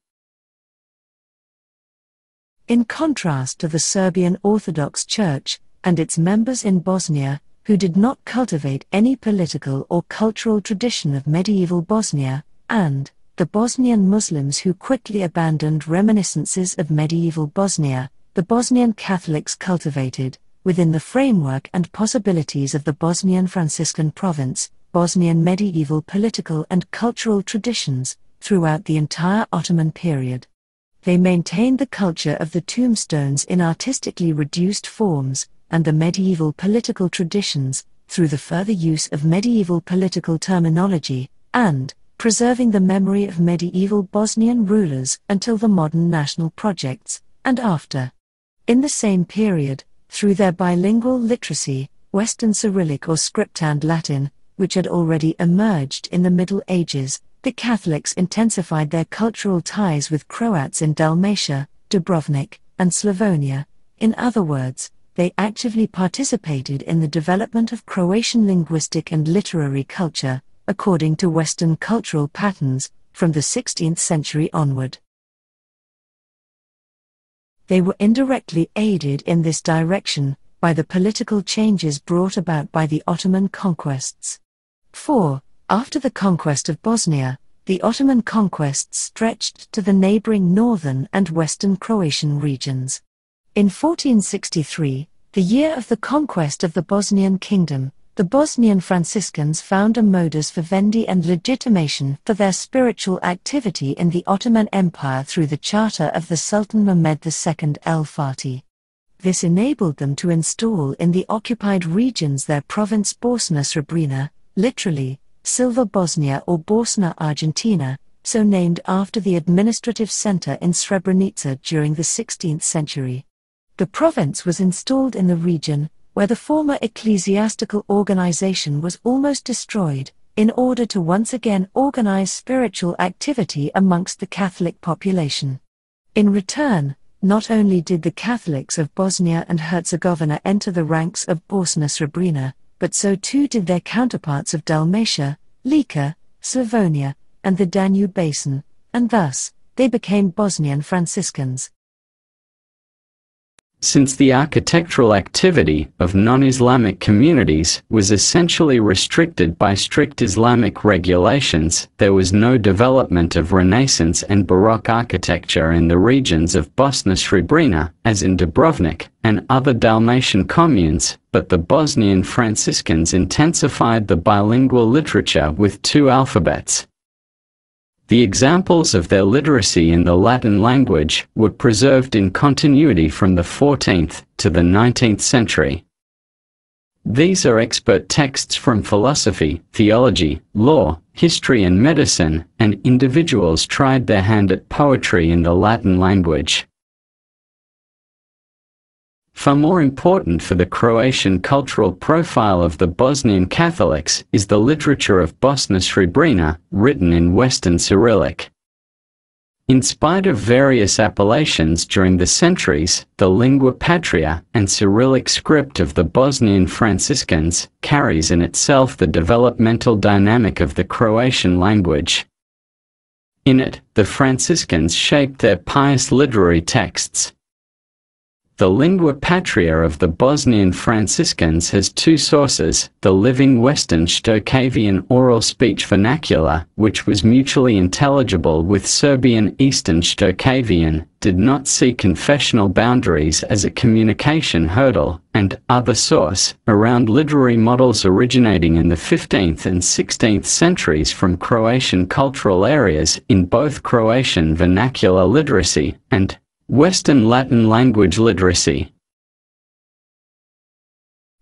In contrast to the Serbian Orthodox Church and its members in Bosnia, who did not cultivate any political or cultural tradition of medieval Bosnia, and the Bosnian Muslims who quickly abandoned reminiscences of medieval Bosnia, the Bosnian Catholics cultivated, within the framework and possibilities of the Bosnian Franciscan province, Bosnian medieval political and cultural traditions, throughout the entire Ottoman period. They maintained the culture of the tombstones in artistically reduced forms, and the medieval political traditions, through the further use of medieval political terminology, and preserving the memory of medieval Bosnian rulers until the modern national projects, and after. In the same period, through their bilingual literacy, Western Cyrillic or Scriptand Latin, which had already emerged in the Middle Ages, the Catholics intensified their cultural ties with Croats in Dalmatia, Dubrovnik, and Slavonia. In other words, they actively participated in the development of Croatian linguistic and literary culture, according to Western cultural patterns, from the 16th century onward. They were indirectly aided in this direction by the political changes brought about by the Ottoman conquests. For, after the conquest of Bosnia, the Ottoman conquests stretched to the neighboring northern and western Croatian regions. In 1463, the year of the conquest of the Bosnian kingdom, the Bosnian Franciscans found a modus vivendi and legitimation for their spiritual activity in the Ottoman Empire through the charter of the Sultan Mehmed II el-Fatih. This enabled them to install in the occupied regions their province Bosna Srebrena, literally, Silver Bosnia or Bosna Argentina, so named after the administrative center in Srebrenica during the 16th century. The province was installed in the region, where the former ecclesiastical organization was almost destroyed, in order to once again organize spiritual activity amongst the Catholic population. In return, not only did the Catholics of Bosnia and Herzegovina enter the ranks of Bosna Srebrena, but so too did their counterparts of Dalmatia, Lika, Slavonia, and the Danube Basin, and thus, they became Bosnian Franciscans. Since the architectural activity of non-Islamic communities was essentially restricted by strict Islamic regulations, there was no development of Renaissance and Baroque architecture in the regions of Bosna Srebrena, as in Dubrovnik, and other Dalmatian communes, but the Bosnian Franciscans intensified the bilingual literature with two alphabets. The examples of their literacy in the Latin language were preserved in continuity from the 14th to the 19th century. These are expert texts from philosophy, theology, law, history and medicine, and individuals tried their hand at poetry in the Latin language. Far more important for the Croatian cultural profile of the Bosnian Catholics is the literature of Bosna Srebrena, written in Western Cyrillic. In spite of various appellations during the centuries, the lingua patria and Cyrillic script of the Bosnian Franciscans carries in itself the developmental dynamic of the Croatian language. In it, the Franciscans shaped their pious literary texts. The lingua patria of the Bosnian Franciscans has two sources: the living Western Shtokavian oral speech vernacular, which was mutually intelligible with Serbian Eastern Shtokavian, did not see confessional boundaries as a communication hurdle, and other source, around literary models originating in the 15th and 16th centuries from Croatian cultural areas in both Croatian vernacular literacy and Western Latin language literacy.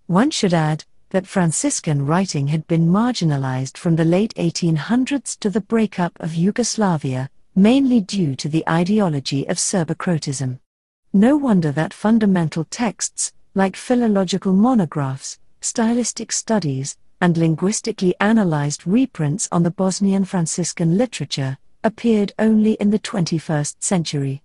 One should add that Franciscan writing had been marginalized from the late 1800s to the breakup of Yugoslavia, mainly due to the ideology of Serbocrotism. No wonder that fundamental texts, like philological monographs, stylistic studies, and linguistically analyzed reprints on the Bosnian Franciscan literature, appeared only in the 21st century.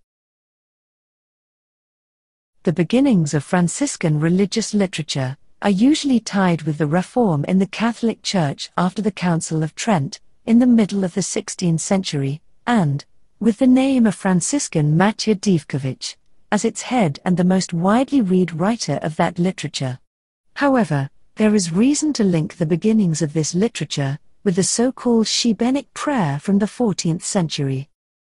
The beginnings of Franciscan religious literature are usually tied with the reform in the Catholic Church after the Council of Trent, in the middle of the 16th century, and with the name of Franciscan Matija Divković as its head and the most widely read writer of that literature. However, there is reason to link the beginnings of this literature with the so-called Šibenic prayer from the 14th century.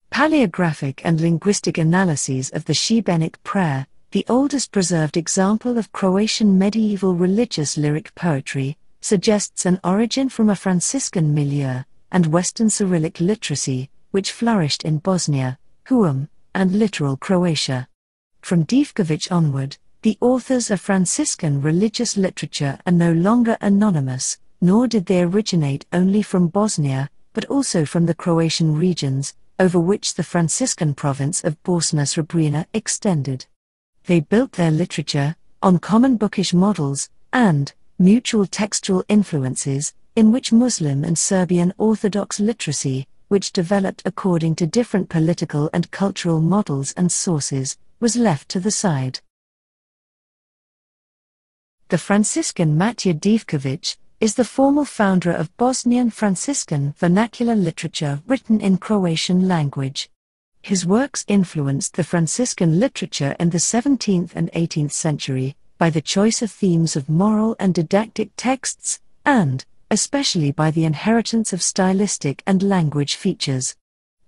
Paleographic and linguistic analyses of the Šibenic prayer, the oldest preserved example of Croatian medieval religious lyric poetry, suggests an origin from a Franciscan milieu and Western Cyrillic literacy, which flourished in Bosnia, Huum, and littoral Croatia. From Divković onward, the authors of Franciscan religious literature are no longer anonymous, nor did they originate only from Bosnia, but also from the Croatian regions, over which the Franciscan province of Bosna Srebrena extended. They built their literature on common bookish models and mutual textual influences, in which Muslim and Serbian Orthodox literacy, which developed according to different political and cultural models and sources, was left to the side. The Franciscan Matija Divković is the formal founder of Bosnian Franciscan vernacular literature written in Croatian language. His works influenced the Franciscan literature in the 17th and 18th century by the choice of themes of moral and didactic texts, and, especially by the inheritance of stylistic and language features.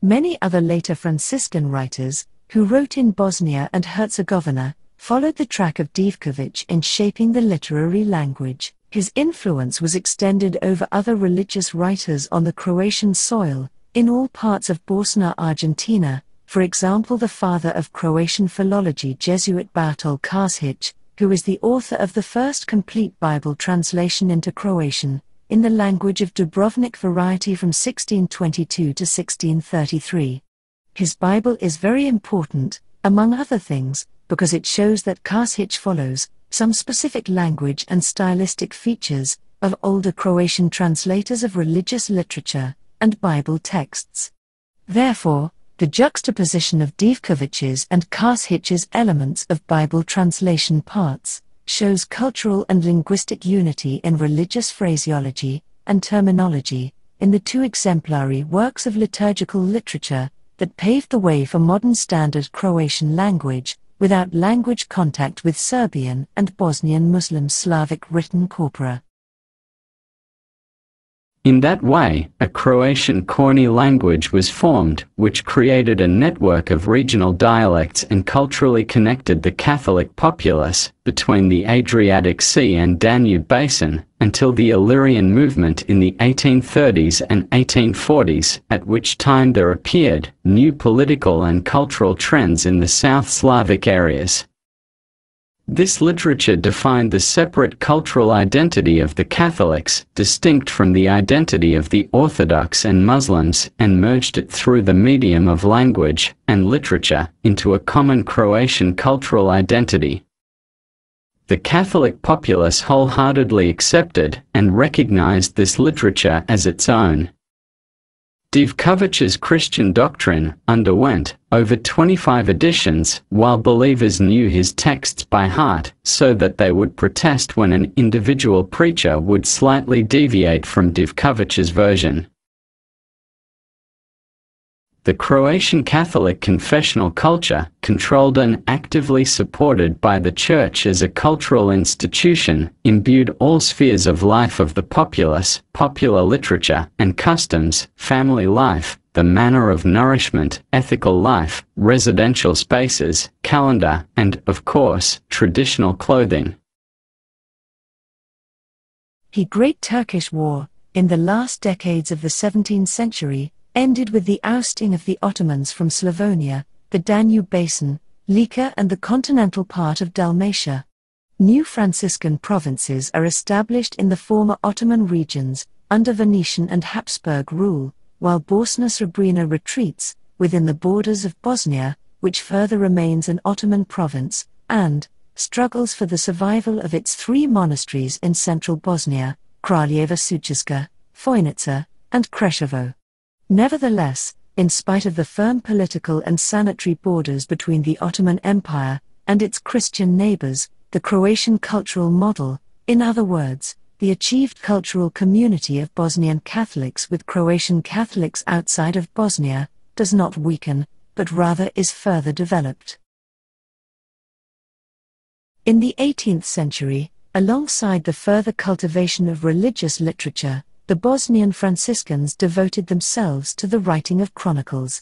Many other later Franciscan writers, who wrote in Bosnia and Herzegovina, followed the track of Divković in shaping the literary language. His influence was extended over other religious writers on the Croatian soil, in all parts of Bosna, Argentina, for example the father of Croatian philology Jesuit Bartol Karšić, who is the author of the first complete Bible translation into Croatian, in the language of Dubrovnik variety from 1622 to 1633. His Bible is very important, among other things, because it shows that Karšić follows some specific language and stylistic features of older Croatian translators of religious literature and Bible texts. Therefore, the juxtaposition of Divković's and Karšić's elements of Bible translation parts shows cultural and linguistic unity in religious phraseology and terminology in the two exemplary works of liturgical literature that paved the way for modern standard Croatian language without language contact with Serbian and Bosnian Muslim Slavic written corpora. In that way, a Croatian Korni language was formed, which created a network of regional dialects and culturally connected the Catholic populace between the Adriatic Sea and Danube Basin, until the Illyrian movement in the 1830s and 1840s, at which time there appeared new political and cultural trends in the South Slavic areas. This literature defined the separate cultural identity of the Catholics, distinct from the identity of the Orthodox and Muslims, and merged it through the medium of language and literature into a common Croatian cultural identity. The Catholic populace wholeheartedly accepted and recognized this literature as its own. Divković's Christian doctrine underwent over 25 editions, while believers knew his texts by heart, so that they would protest when an individual preacher would slightly deviate from Divković's version. the Croatian Catholic confessional culture, controlled and actively supported by the Church as a cultural institution, imbued all spheres of life of the populace, popular literature and customs, family life, the manner of nourishment, ethical life, residential spaces, calendar, and, of course, traditional clothing. The Great Turkish War, in the last decades of the 17th century, ended with the ousting of the Ottomans from Slavonia, the Danube Basin, Lika and the continental part of Dalmatia. New Franciscan provinces are established in the former Ottoman regions, under Venetian and Habsburg rule, while Bosna-Srebrena retreats, within the borders of Bosnia, which further remains an Ottoman province, and struggles for the survival of its three monasteries in central Bosnia, Kraljeva Sućiska, Vojnica, and Kreševo. Nevertheless, in spite of the firm political and sanitary borders between the Ottoman Empire and its Christian neighbors, the Croatian cultural model, in other words, the achieved cultural community of Bosnian Catholics with Croatian Catholics outside of Bosnia, does not weaken, but rather is further developed. In the 18th century, alongside the further cultivation of religious literature, the Bosnian Franciscans devoted themselves to the writing of chronicles.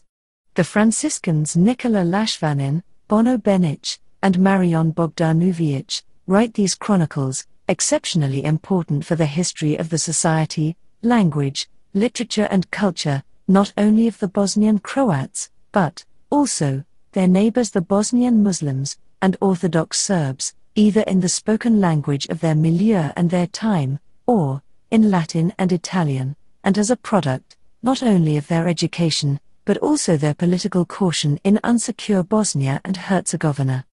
The Franciscans Nikola Lashvanin, Bono Benić, and Marion Bogdanović write these chronicles, exceptionally important for the history of the society, language, literature and culture, not only of the Bosnian Croats, but, also, their neighbors the Bosnian Muslims, and Orthodox Serbs, either in the spoken language of their milieu and their time, or, in Latin and Italian, and as a product, not only of their education, but also their political caution in unsecure Bosnia and Herzegovina.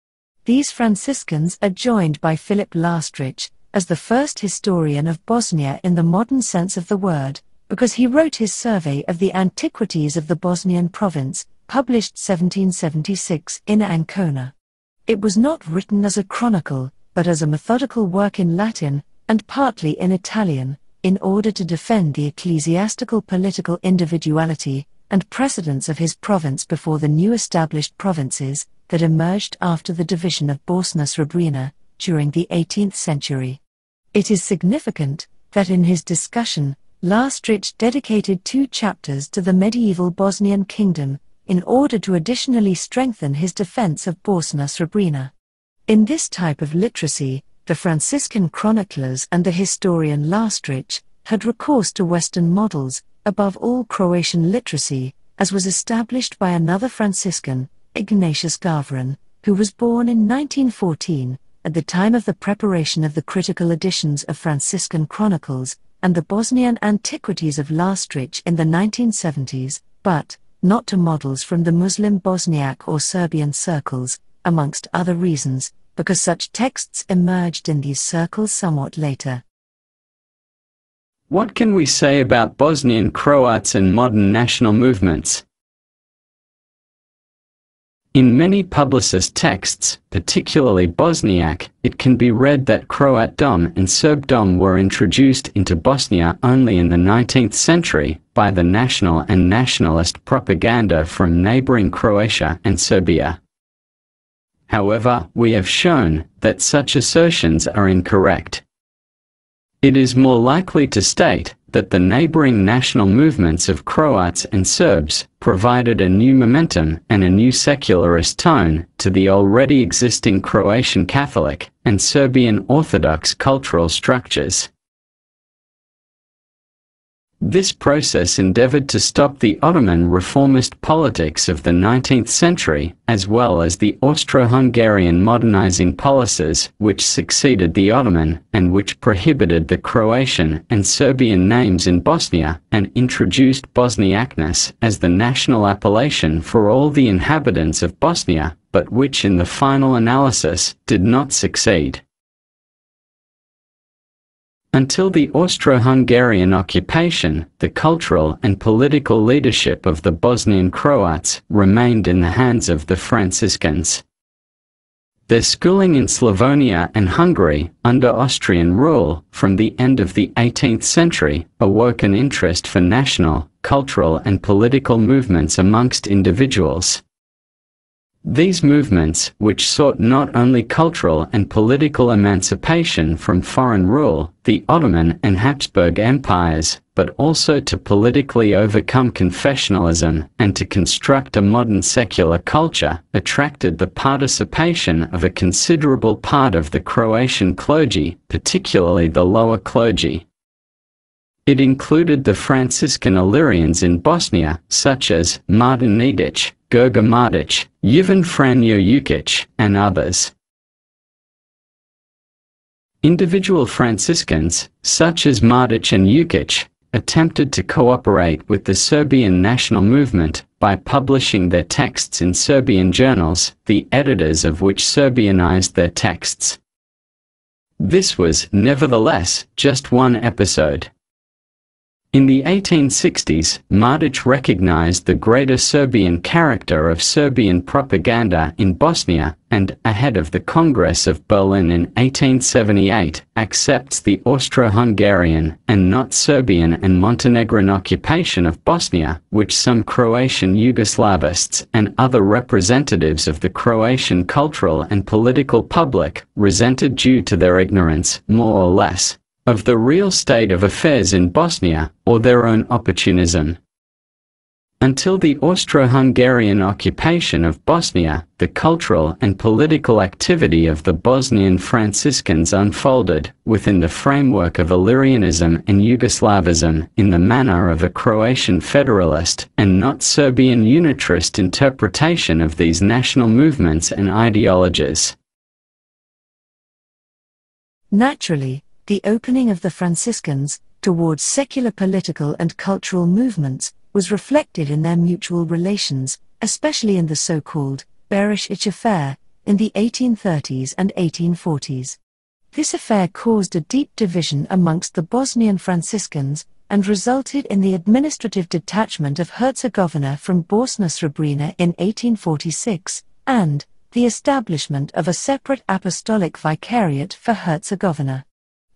These Franciscans are joined by Philip Lastrich, as the first historian of Bosnia in the modern sense of the word, because he wrote his survey of the antiquities of the Bosnian province, published 1776 in Ancona. It was not written as a chronicle, but as a methodical work in Latin, and partly in Italian, in order to defend the ecclesiastical political individuality and precedence of his province before the new established provinces that emerged after the division of Bosna-Srebrena during the 18th century. It is significant that in his discussion, Lastrich dedicated 2 chapters to the medieval Bosnian kingdom, in order to additionally strengthen his defense of Bosna-Srebrena. In this type of literacy, the Franciscan chroniclers and the historian Lastrich had recourse to Western models, above all Croatian literacy, as was established by another Franciscan, Ignatius Gavarin, who was born in 1914, at the time of the preparation of the critical editions of Franciscan Chronicles, and the Bosnian Antiquities of Lastrich in the 1970s, but not to models from the Muslim Bosniak or Serbian circles, amongst other reasons, because such texts emerged in these circles somewhat later. What can we say about Bosnian Croats and modern national movements? In many publicist texts, particularly Bosniak, it can be read that Croatdom and Serbdom were introduced into Bosnia only in the 19th century by the national and nationalist propaganda from neighboring Croatia and Serbia. However, we have shown that such assertions are incorrect. It is more likely to state that the neighboring national movements of Croats and Serbs provided a new momentum and a new secularist tone to the already existing Croatian Catholic and Serbian Orthodox cultural structures. This process endeavored to stop the Ottoman reformist politics of the 19th century, as well as the Austro-Hungarian modernizing policies which succeeded the Ottoman, and which prohibited the Croatian and Serbian names in Bosnia, and introduced Bosniakness as the national appellation for all the inhabitants of Bosnia, but which in the final analysis did not succeed. Until the Austro-Hungarian occupation, the cultural and political leadership of the Bosnian Croats remained in the hands of the Franciscans. Their schooling in Slavonia and Hungary, under Austrian rule, from the end of the 18th century, awoke an interest for national, cultural and political movements amongst individuals. These movements, which sought not only cultural and political emancipation from foreign rule, the Ottoman and Habsburg empires, but also to politically overcome confessionalism and to construct a modern secular culture, attracted the participation of a considerable part of the Croatian clergy, particularly the lower clergy. It included the Franciscan Illyrians in Bosnia, such as Martin Nedić, Grga Martić, Ivan Franjo Jukić, and others. Individual Franciscans, such as Martić and Jukić, attempted to cooperate with the Serbian national movement by publishing their texts in Serbian journals, the editors of which Serbianized their texts. This was, nevertheless, just one episode. In the 1860s, Martić recognized the greater Serbian character of Serbian propaganda in Bosnia, and, ahead of the Congress of Berlin in 1878, accepts the Austro-Hungarian, and not Serbian and Montenegrin occupation of Bosnia, which some Croatian Yugoslavists and other representatives of the Croatian cultural and political public resented due to their ignorance, more or less, of the real state of affairs in Bosnia, or their own opportunism. Until the Austro-Hungarian occupation of Bosnia, the cultural and political activity of the Bosnian Franciscans unfolded, within the framework of Illyrianism and Yugoslavism, in the manner of a Croatian federalist and not Serbian unitarist interpretation of these national movements and ideologies. Naturally, the opening of the Franciscans towards secular political and cultural movements was reflected in their mutual relations, especially in the so-called Berešich affair in the 1830s and 1840s. This affair caused a deep division amongst the Bosnian Franciscans and resulted in the administrative detachment of Herzegovina from Bosna Srebrena in 1846, and the establishment of a separate apostolic vicariate for Herzegovina.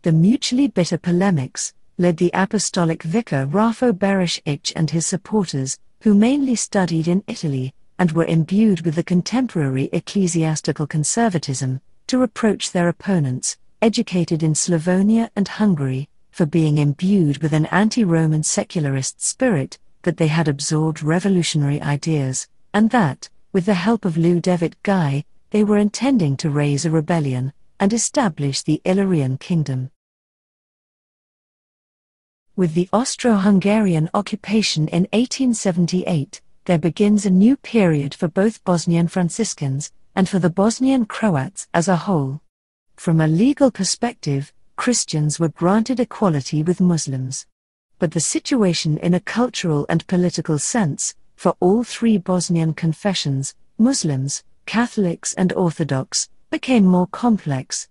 The mutually bitter polemics led the apostolic vicar Rafo Berešich and his supporters, who mainly studied in Italy and were imbued with the contemporary ecclesiastical conservatism, to reproach their opponents, educated in Slavonia and Hungary, for being imbued with an anti-Roman secularist spirit, that they had absorbed revolutionary ideas, and that, with the help of Ludovic Guy, they were intending to raise a rebellion and establish the Illyrian kingdom. With the Austro-Hungarian occupation in 1878, there begins a new period for both Bosnian Franciscans and for the Bosnian Croats as a whole. From a legal perspective, Christians were granted equality with Muslims. But the situation in a cultural and political sense, for all three Bosnian confessions, Muslims, Catholics and Orthodox, became more complex.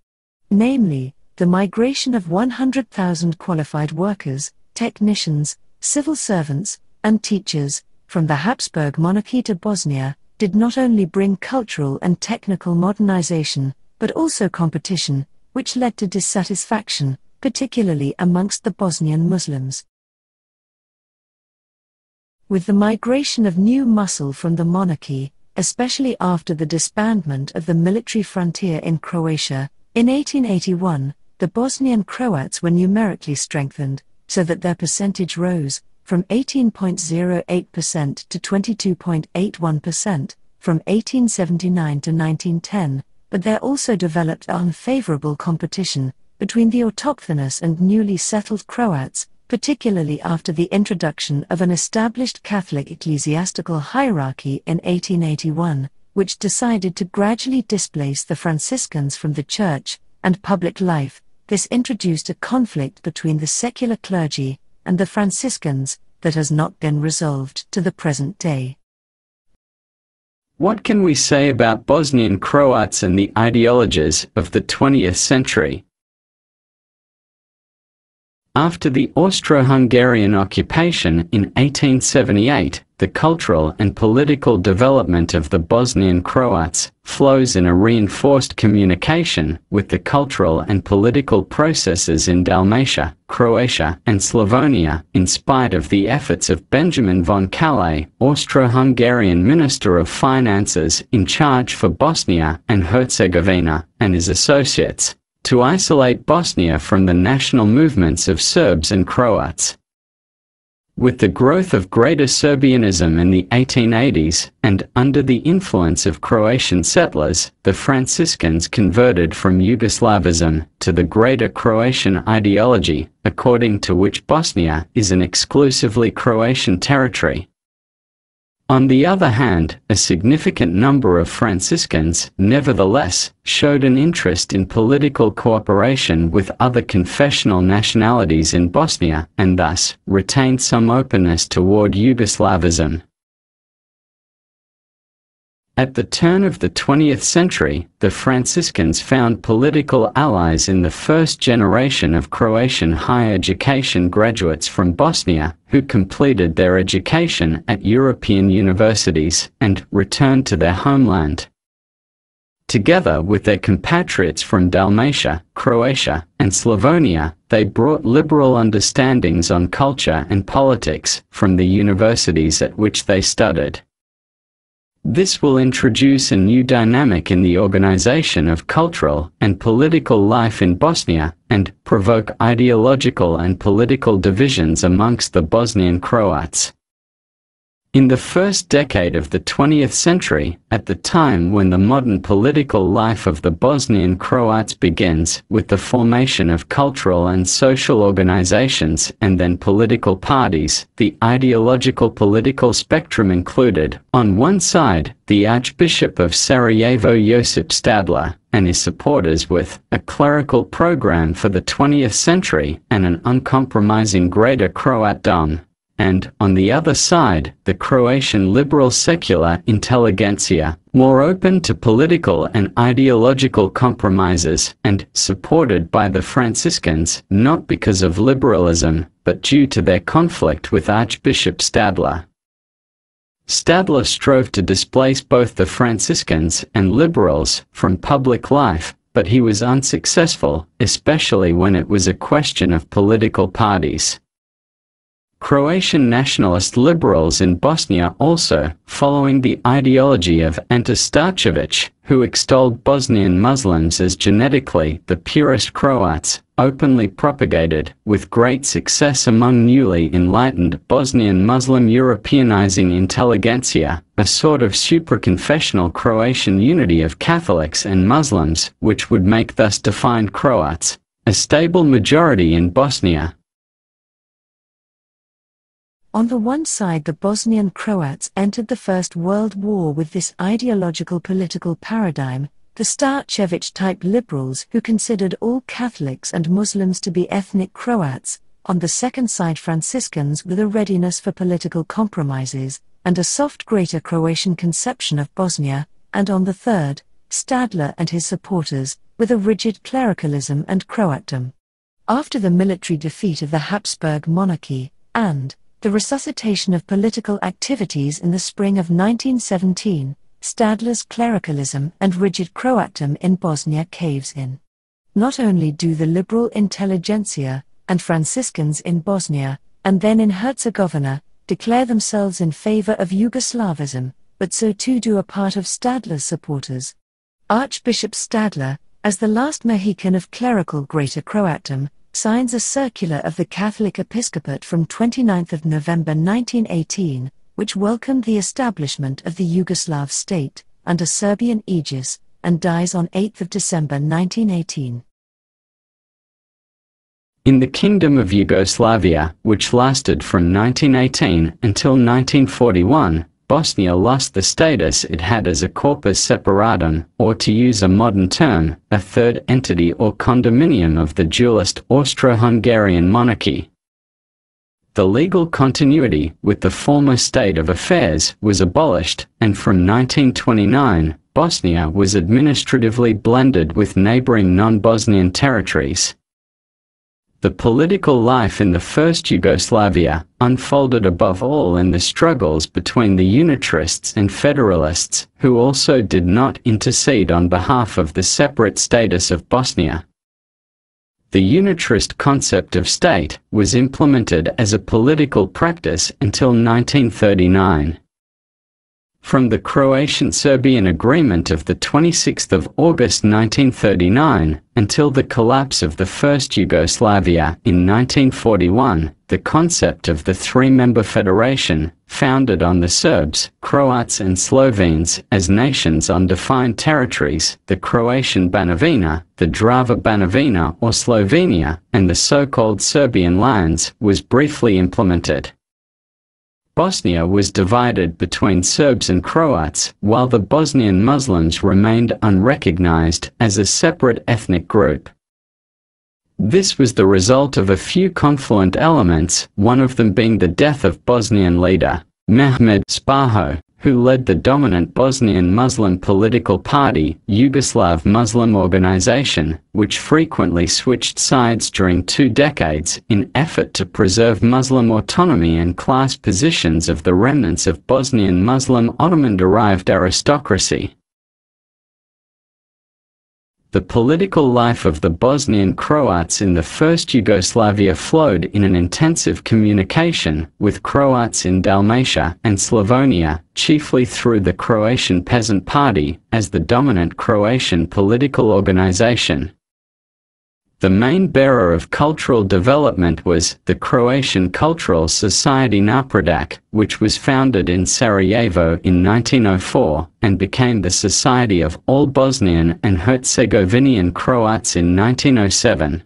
Namely, the migration of 100,000 qualified workers, technicians, civil servants, and teachers, from the Habsburg monarchy to Bosnia, did not only bring cultural and technical modernization, but also competition, which led to dissatisfaction, particularly amongst the Bosnian Muslims. With the migration of new muscle from the monarchy, especially after the disbandment of the military frontier in Croatia, in 1881, the Bosnian Croats were numerically strengthened, so that their percentage rose from 18.08% to 22.81% from 1879 to 1910, but there also developed unfavorable competition between the autochthonous and newly settled Croats, particularly after the introduction of an established Catholic ecclesiastical hierarchy in 1881, which decided to gradually displace the Franciscans from the church and public life. This introduced a conflict between the secular clergy and the Franciscans that has not been resolved to the present day. What can we say about Bosnian Croats and the ideologies of the 20th century? After the Austro-Hungarian occupation in 1878, the cultural and political development of the Bosnian Croats flows in a reinforced communication with the cultural and political processes in Dalmatia, Croatia, and Slavonia, in spite of the efforts of Benjamin von Calais, Austro-Hungarian Minister of Finances in charge for Bosnia and Herzegovina, and his associates, to isolate Bosnia from the national movements of Serbs and Croats. With the growth of Greater Serbianism in the 1880s, and under the influence of Croatian settlers, the Franciscans converted from Yugoslavism to the Greater Croatian ideology, according to which Bosnia is an exclusively Croatian territory. On the other hand, a significant number of Franciscans, nevertheless, showed an interest in political cooperation with other confessional nationalities in Bosnia, and thus, retained some openness toward Yugoslavism. At the turn of the 20th century, the Franciscans found political allies in the first generation of Croatian higher education graduates from Bosnia, who completed their education at European universities and returned to their homeland. Together with their compatriots from Dalmatia, Croatia, and Slavonia, they brought liberal understandings on culture and politics from the universities at which they studied. This will introduce a new dynamic in the organization of cultural and political life in Bosnia, and provoke ideological and political divisions amongst the Bosnian Croats. In the first decade of the 20th century, at the time when the modern political life of the Bosnian Croats begins, with the formation of cultural and social organizations and then political parties, the ideological political spectrum included, on one side, the Archbishop of Sarajevo Josip Stadler, and his supporters with a clerical program for the 20th century and an uncompromising Greater Croatdom, and, on the other side, the Croatian liberal secular intelligentsia, more open to political and ideological compromises, and supported by the Franciscans, not because of liberalism, but due to their conflict with Archbishop Stadler. Stadler strove to displace both the Franciscans and liberals from public life, but he was unsuccessful, especially when it was a question of political parties. Croatian nationalist liberals in Bosnia also, following the ideology of Ante Starčević, who extolled Bosnian Muslims as genetically the purest Croats, openly propagated, with great success among newly enlightened Bosnian Muslim Europeanizing intelligentsia, a sort of supraconfessional Croatian unity of Catholics and Muslims, which would make thus defined Croats a stable majority in Bosnia. On the one side, the Bosnian Croats entered the First World War with this ideological political paradigm, the Starčević-type liberals who considered all Catholics and Muslims to be ethnic Croats. On the second side, Franciscans with a readiness for political compromises, and a soft Greater Croatian conception of Bosnia, and on the third, Stadler and his supporters, with a rigid clericalism and Croatdom. After the military defeat of the Habsburg monarchy, and the resuscitation of political activities in the spring of 1917, Stadler's clericalism and rigid Croatdom in Bosnia caves in. Not only do the liberal intelligentsia and Franciscans in Bosnia, and then in Herzegovina, declare themselves in favor of Yugoslavism, but so too do a part of Stadler's supporters. Archbishop Stadler, as the last Mohican of clerical Greater Croatdom, signs a circular of the Catholic Episcopate from 29 November 1918, which welcomed the establishment of the Yugoslav state, under Serbian aegis, and dies on 8 December 1918. In the Kingdom of Yugoslavia, which lasted from 1918 until 1941, Bosnia lost the status it had as a corpus separatum, or to use a modern term, a third entity or condominium of the dualist Austro-Hungarian monarchy. The legal continuity with the former state of affairs was abolished, and from 1929, Bosnia was administratively blended with neighboring non-Bosnian territories. The political life in the first Yugoslavia unfolded above all in the struggles between the unitarists and federalists, who also did not intercede on behalf of the separate status of Bosnia. The unitarist concept of state was implemented as a political practice until 1939. From the Croatian-Serbian Agreement of the 26th of August 1939 until the collapse of the First Yugoslavia in 1941, the concept of the three-member federation, founded on the Serbs, Croats and Slovenes as nations on defined territories, the Croatian Banovina, the Drava Banovina or Slovenia, and the so-called Serbian lands, was briefly implemented. Bosnia was divided between Serbs and Croats, while the Bosnian Muslims remained unrecognized as a separate ethnic group. This was the result of a few confluent elements, one of them being the death of Bosnian leader Mehmed Spaho, who led the dominant Bosnian Muslim political party, Yugoslav Muslim Organization, which frequently switched sides during 2 decades in effort to preserve Muslim autonomy and class positions of the remnants of Bosnian Muslim Ottoman-derived aristocracy. The political life of the Bosnian Croats in the first Yugoslavia flowed in an intensive communication with Croats in Dalmatia and Slavonia, chiefly through the Croatian Peasant Party as the dominant Croatian political organization. The main bearer of cultural development was the Croatian Cultural Society Napredak, which was founded in Sarajevo in 1904 and became the Society of All Bosnian and Herzegovinian Croats in 1907.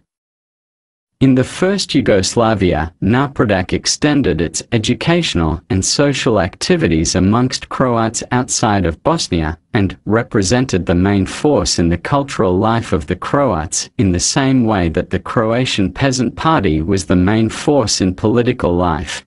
In the first Yugoslavia, Napredak extended its educational and social activities amongst Croats outside of Bosnia, and represented the main force in the cultural life of the Croats in the same way that the Croatian Peasant Party was the main force in political life.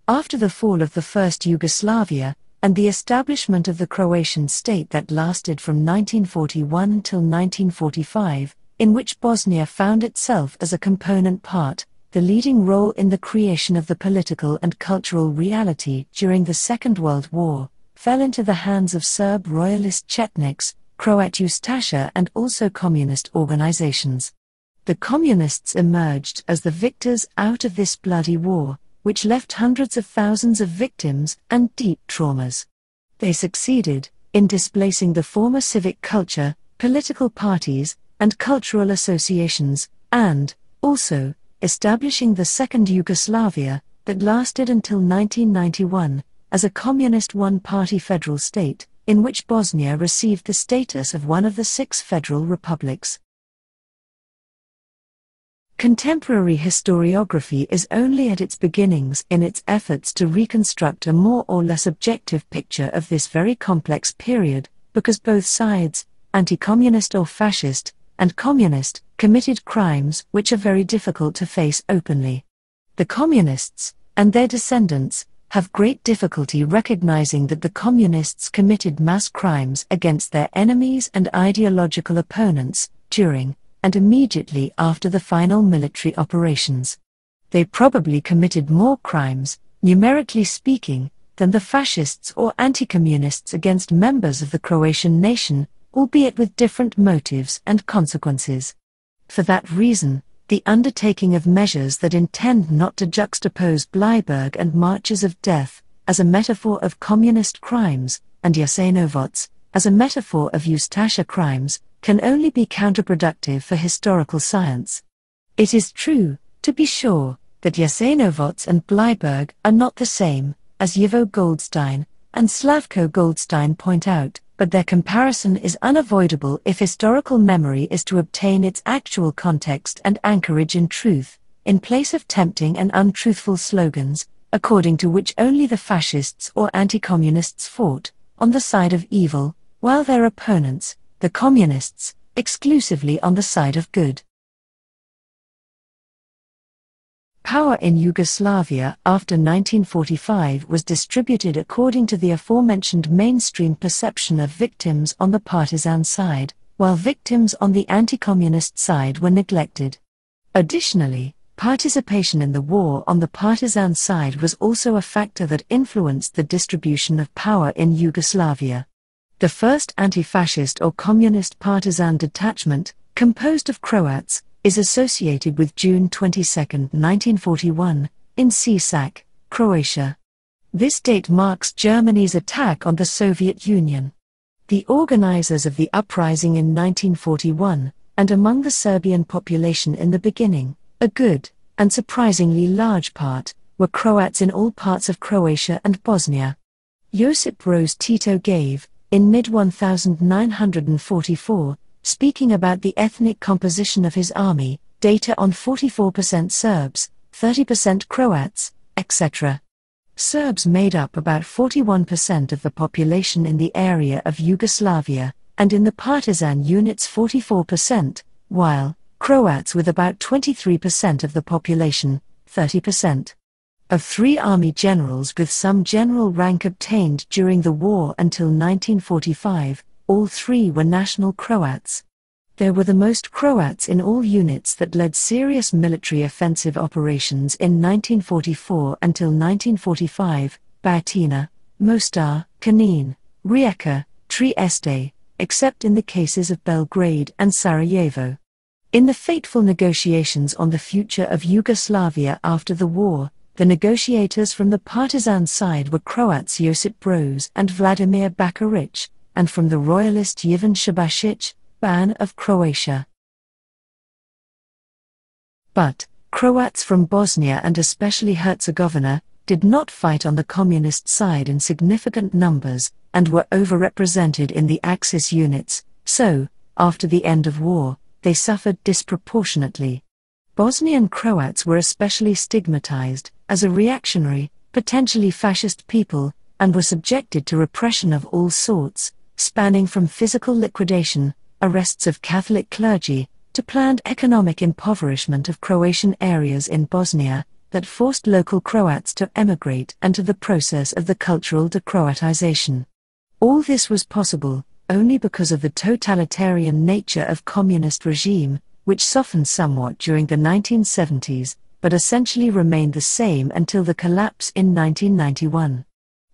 After the fall of the first Yugoslavia, and the establishment of the Croatian state that lasted from 1941 till 1945, in which Bosnia found itself as a component part, the leading role in the creation of the political and cultural reality during the Second World War, fell into the hands of Serb royalist Chetniks, Croat Ustasha and also communist organizations. The communists emerged as the victors out of this bloody war, which left hundreds of thousands of victims and deep traumas. They succeeded in displacing the former civic culture, political parties, and cultural associations, and, also, establishing the Second Yugoslavia, that lasted until 1991, as a communist one-party federal state, in which Bosnia received the status of one of the 6 federal republics. Contemporary historiography is only at its beginnings in its efforts to reconstruct a more or less objective picture of this very complex period, because both sides, anti-communist or fascist, and communist, committed crimes which are very difficult to face openly. The communists, and their descendants, have great difficulty recognizing that the communists committed mass crimes against their enemies and ideological opponents, during, and immediately after the final military operations. They probably committed more crimes, numerically speaking, than the fascists or anti-communists against members of the Croatian nation, albeit with different motives and consequences. For that reason, the undertaking of measures that intend not to juxtapose Bleiburg and marches of death, as a metaphor of communist crimes, and Jasenovac, as a metaphor of Ustasha crimes, can only be counterproductive for historical science. It is true, to be sure, that Jasenovac and Bleiburg are not the same, as Ivo Goldstein and Slavko Goldstein point out, but their comparison is unavoidable if historical memory is to obtain its actual context and anchorage in truth, in place of tempting and untruthful slogans, according to which only the fascists or anti-communists fought, on the side of evil, while their opponents, the communists, exclusively on the side of good. Power in Yugoslavia after 1945 was distributed according to the aforementioned mainstream perception of victims on the partisan side, while victims on the anti-communist side were neglected. Additionally, participation in the war on the partisan side was also a factor that influenced the distribution of power in Yugoslavia. The first anti-fascist or communist partisan detachment, composed of Croats, is associated with June 22, 1941, in Sisak, Croatia. This date marks Germany's attack on the Soviet Union. The organizers of the uprising in 1941, and among the Serbian population in the beginning, a good, and surprisingly large part, were Croats in all parts of Croatia and Bosnia. Josip Broz Tito gave, in mid-1944, speaking about the ethnic composition of his army, data on 44% Serbs, 30% Croats, etc. Serbs made up about 41% of the population in the area of Yugoslavia, and in the partisan units 44%, while Croats with about 23% of the population, 30%. Of 3 army generals with some general rank obtained during the war until 1945, all 3 were national Croats. There were the most Croats in all units that led serious military offensive operations in 1944 until 1945, Batina, Mostar, Knin, Rijeka, Trieste, except in the cases of Belgrade and Sarajevo. In the fateful negotiations on the future of Yugoslavia after the war, the negotiators from the partisan side were Croats Josip Broz and Vladimir Bakaric, and from the royalist Ivan Šabašić, Ban of Croatia. But Croats from Bosnia and especially Herzegovina did not fight on the communist side in significant numbers, and were overrepresented in the Axis units, so, after the end of war, they suffered disproportionately. Bosnian Croats were especially stigmatized as a reactionary, potentially fascist people, and were subjected to repression of all sorts, spanning from physical liquidation, arrests of Catholic clergy, to planned economic impoverishment of Croatian areas in Bosnia that forced local Croats to emigrate and to the process of the cultural decroatization. All this was possible only because of the totalitarian nature of communist regime, which softened somewhat during the 1970s, but essentially remained the same until the collapse in 1991.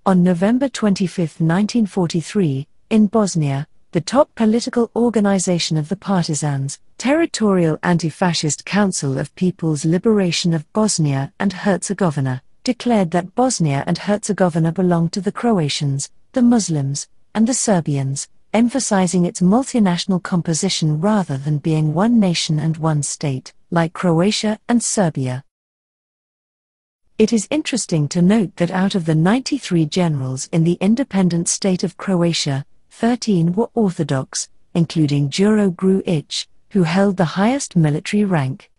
On November 25, 1943, in Bosnia, the top political organization of the partisans, Territorial Anti-Fascist Council of People's Liberation of Bosnia and Herzegovina, declared that Bosnia and Herzegovina belonged to the Croatians, the Muslims, and the Serbians, emphasizing its multinational composition rather than being one nation and one state, like Croatia and Serbia. It is interesting to note that out of the 93 generals in the independent state of Croatia, 13 were Orthodox, including Đuro Grujić, who held the highest military rank.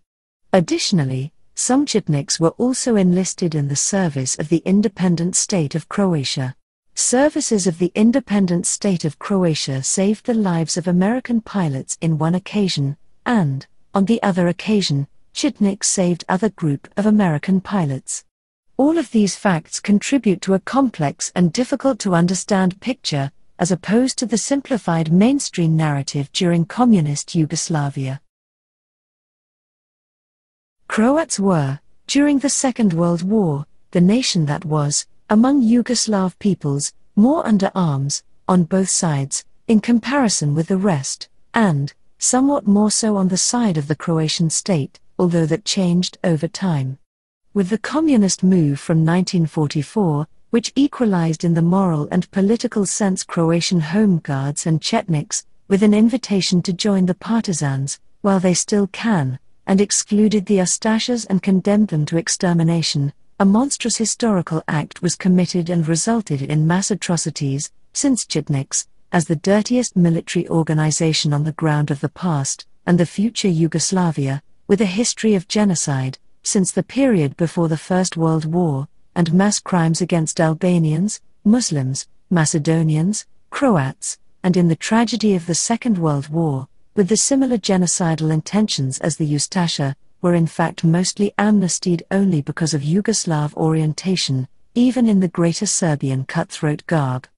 Additionally, some Chetniks were also enlisted in the service of the independent state of Croatia. Services of the independent state of Croatia saved the lives of American pilots in one occasion, and, on the other occasion, Chetniks saved other group of American pilots. All of these facts contribute to a complex and difficult to understand picture, as opposed to the simplified mainstream narrative during communist Yugoslavia. Croats were, during the Second World War, the nation that was, among Yugoslav peoples, more under arms, on both sides, in comparison with the rest, and, somewhat more so on the side of the Croatian state, although that changed over time. With the communist move from 1944, which equalized in the moral and political sense Croatian home guards and Chetniks, with an invitation to join the partisans, while they still can, and excluded the Ustashas and condemned them to extermination, a monstrous historical act was committed and resulted in mass atrocities, since Chetniks, as the dirtiest military organization on the ground of the past, and the future Yugoslavia, with a history of genocide, since the period before the First World War, and mass crimes against Albanians, Muslims, Macedonians, Croats, and in the tragedy of the Second World War, with the similar genocidal intentions as the Ustasha, were in fact mostly amnestied only because of Yugoslav orientation, even in the Greater Serbian cutthroat garb.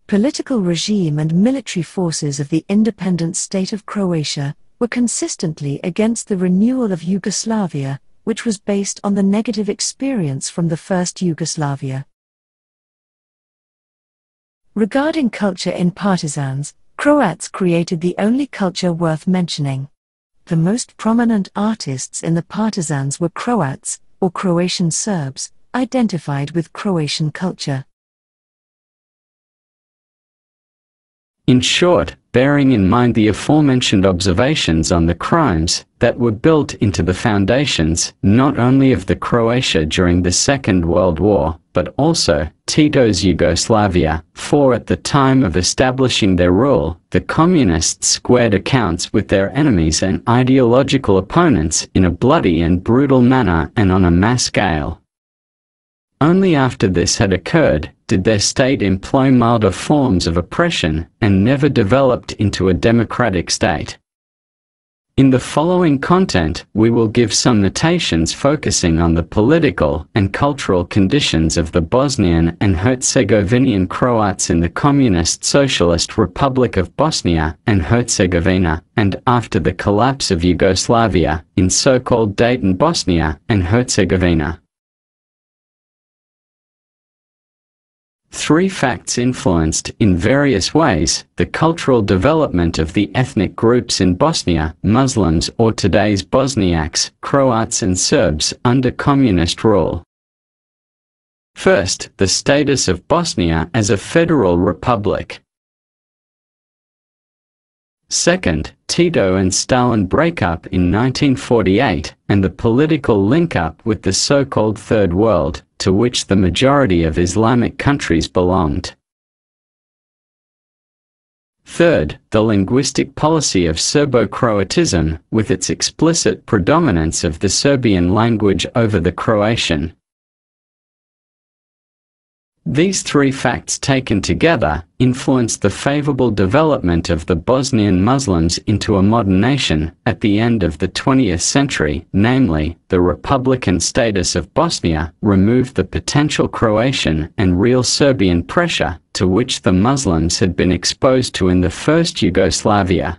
political regime and military forces of the independent state of Croatia were consistently against the renewal of Yugoslavia, which was based on the negative experience from the first Yugoslavia. Regarding culture in Partisans, Croats created the only culture worth mentioning. The most prominent artists in the Partisans were Croats, or Croatian Serbs, identified with Croatian culture. In short, bearing in mind the aforementioned observations on the crimes that were built into the foundations not only of the Croatia during the Second World War, but also Tito's Yugoslavia, for at the time of establishing their rule, the Communists squared accounts with their enemies and ideological opponents in a bloody and brutal manner and on a mass scale. Only after this had occurred did their state employ milder forms of oppression and never developed into a democratic state. In the following content, we will give some notations focusing on the political and cultural conditions of the Bosnian and Herzegovinian Croats in the Communist Socialist Republic of Bosnia and Herzegovina, and after the collapse of Yugoslavia, in so-called Dayton, Bosnia and Herzegovina. 3 facts influenced, in various ways, the cultural development of the ethnic groups in Bosnia, Muslims or today's Bosniaks, Croats and Serbs, under communist rule. First, the status of Bosnia as a federal republic. Second, Tito and Stalin breakup in 1948, and the political link-up with the so-called Third World, to which the majority of Islamic countries belonged. Third, the linguistic policy of Serbo-Croatism, with its explicit predominance of the Serbian language over the Croatian. These 3 facts taken together influenced the favorable development of the Bosnian Muslims into a modern nation at the end of the 20th century, namely, the republican status of Bosnia removed the potential Croatian and real Serbian pressure to which the Muslims had been exposed to in the first Yugoslavia.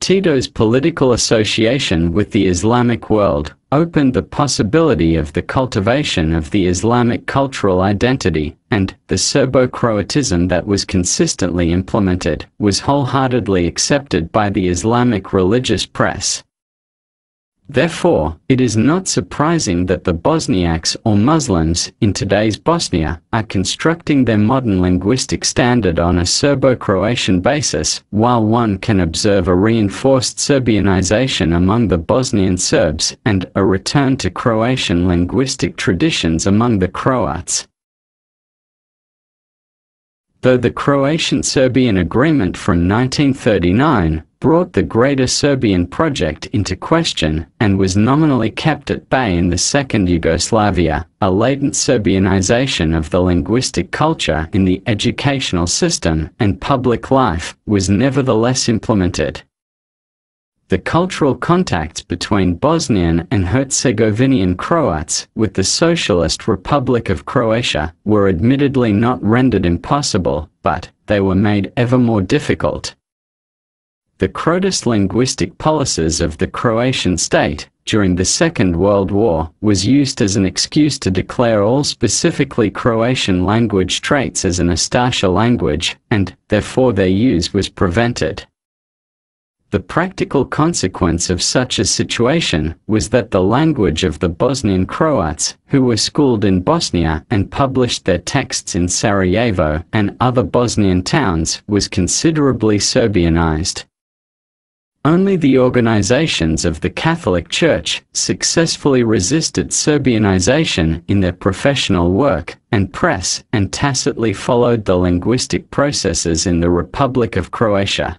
Tito's political association with the Islamic world opened the possibility of the cultivation of the Islamic cultural identity, and the Serbo-Croatism that was consistently implemented was wholeheartedly accepted by the Islamic religious press. Therefore, it is not surprising that the Bosniaks or Muslims in today's Bosnia are constructing their modern linguistic standard on a Serbo-Croatian basis, while one can observe a reinforced Serbianization among the Bosnian Serbs and a return to Croatian linguistic traditions among the Croats. Though the Croatian-Serbian Agreement from 1939 brought the Greater Serbian Project into question and was nominally kept at bay in the Second Yugoslavia, a latent Serbianization of the linguistic culture in the educational system and public life was nevertheless implemented. The cultural contacts between Bosnian and Herzegovinian Croats with the Socialist Republic of Croatia were admittedly not rendered impossible, but they were made ever more difficult. The Croatist linguistic policies of the Croatian state during the Second World War was used as an excuse to declare all specifically Croatian language traits as an Ustaša language, and therefore their use was prevented. The practical consequence of such a situation was that the language of the Bosnian Croats, who were schooled in Bosnia and published their texts in Sarajevo and other Bosnian towns, was considerably Serbianized. Only the organizations of the Catholic Church successfully resisted Serbianization in their professional work and press and tacitly followed the linguistic processes in the Republic of Croatia.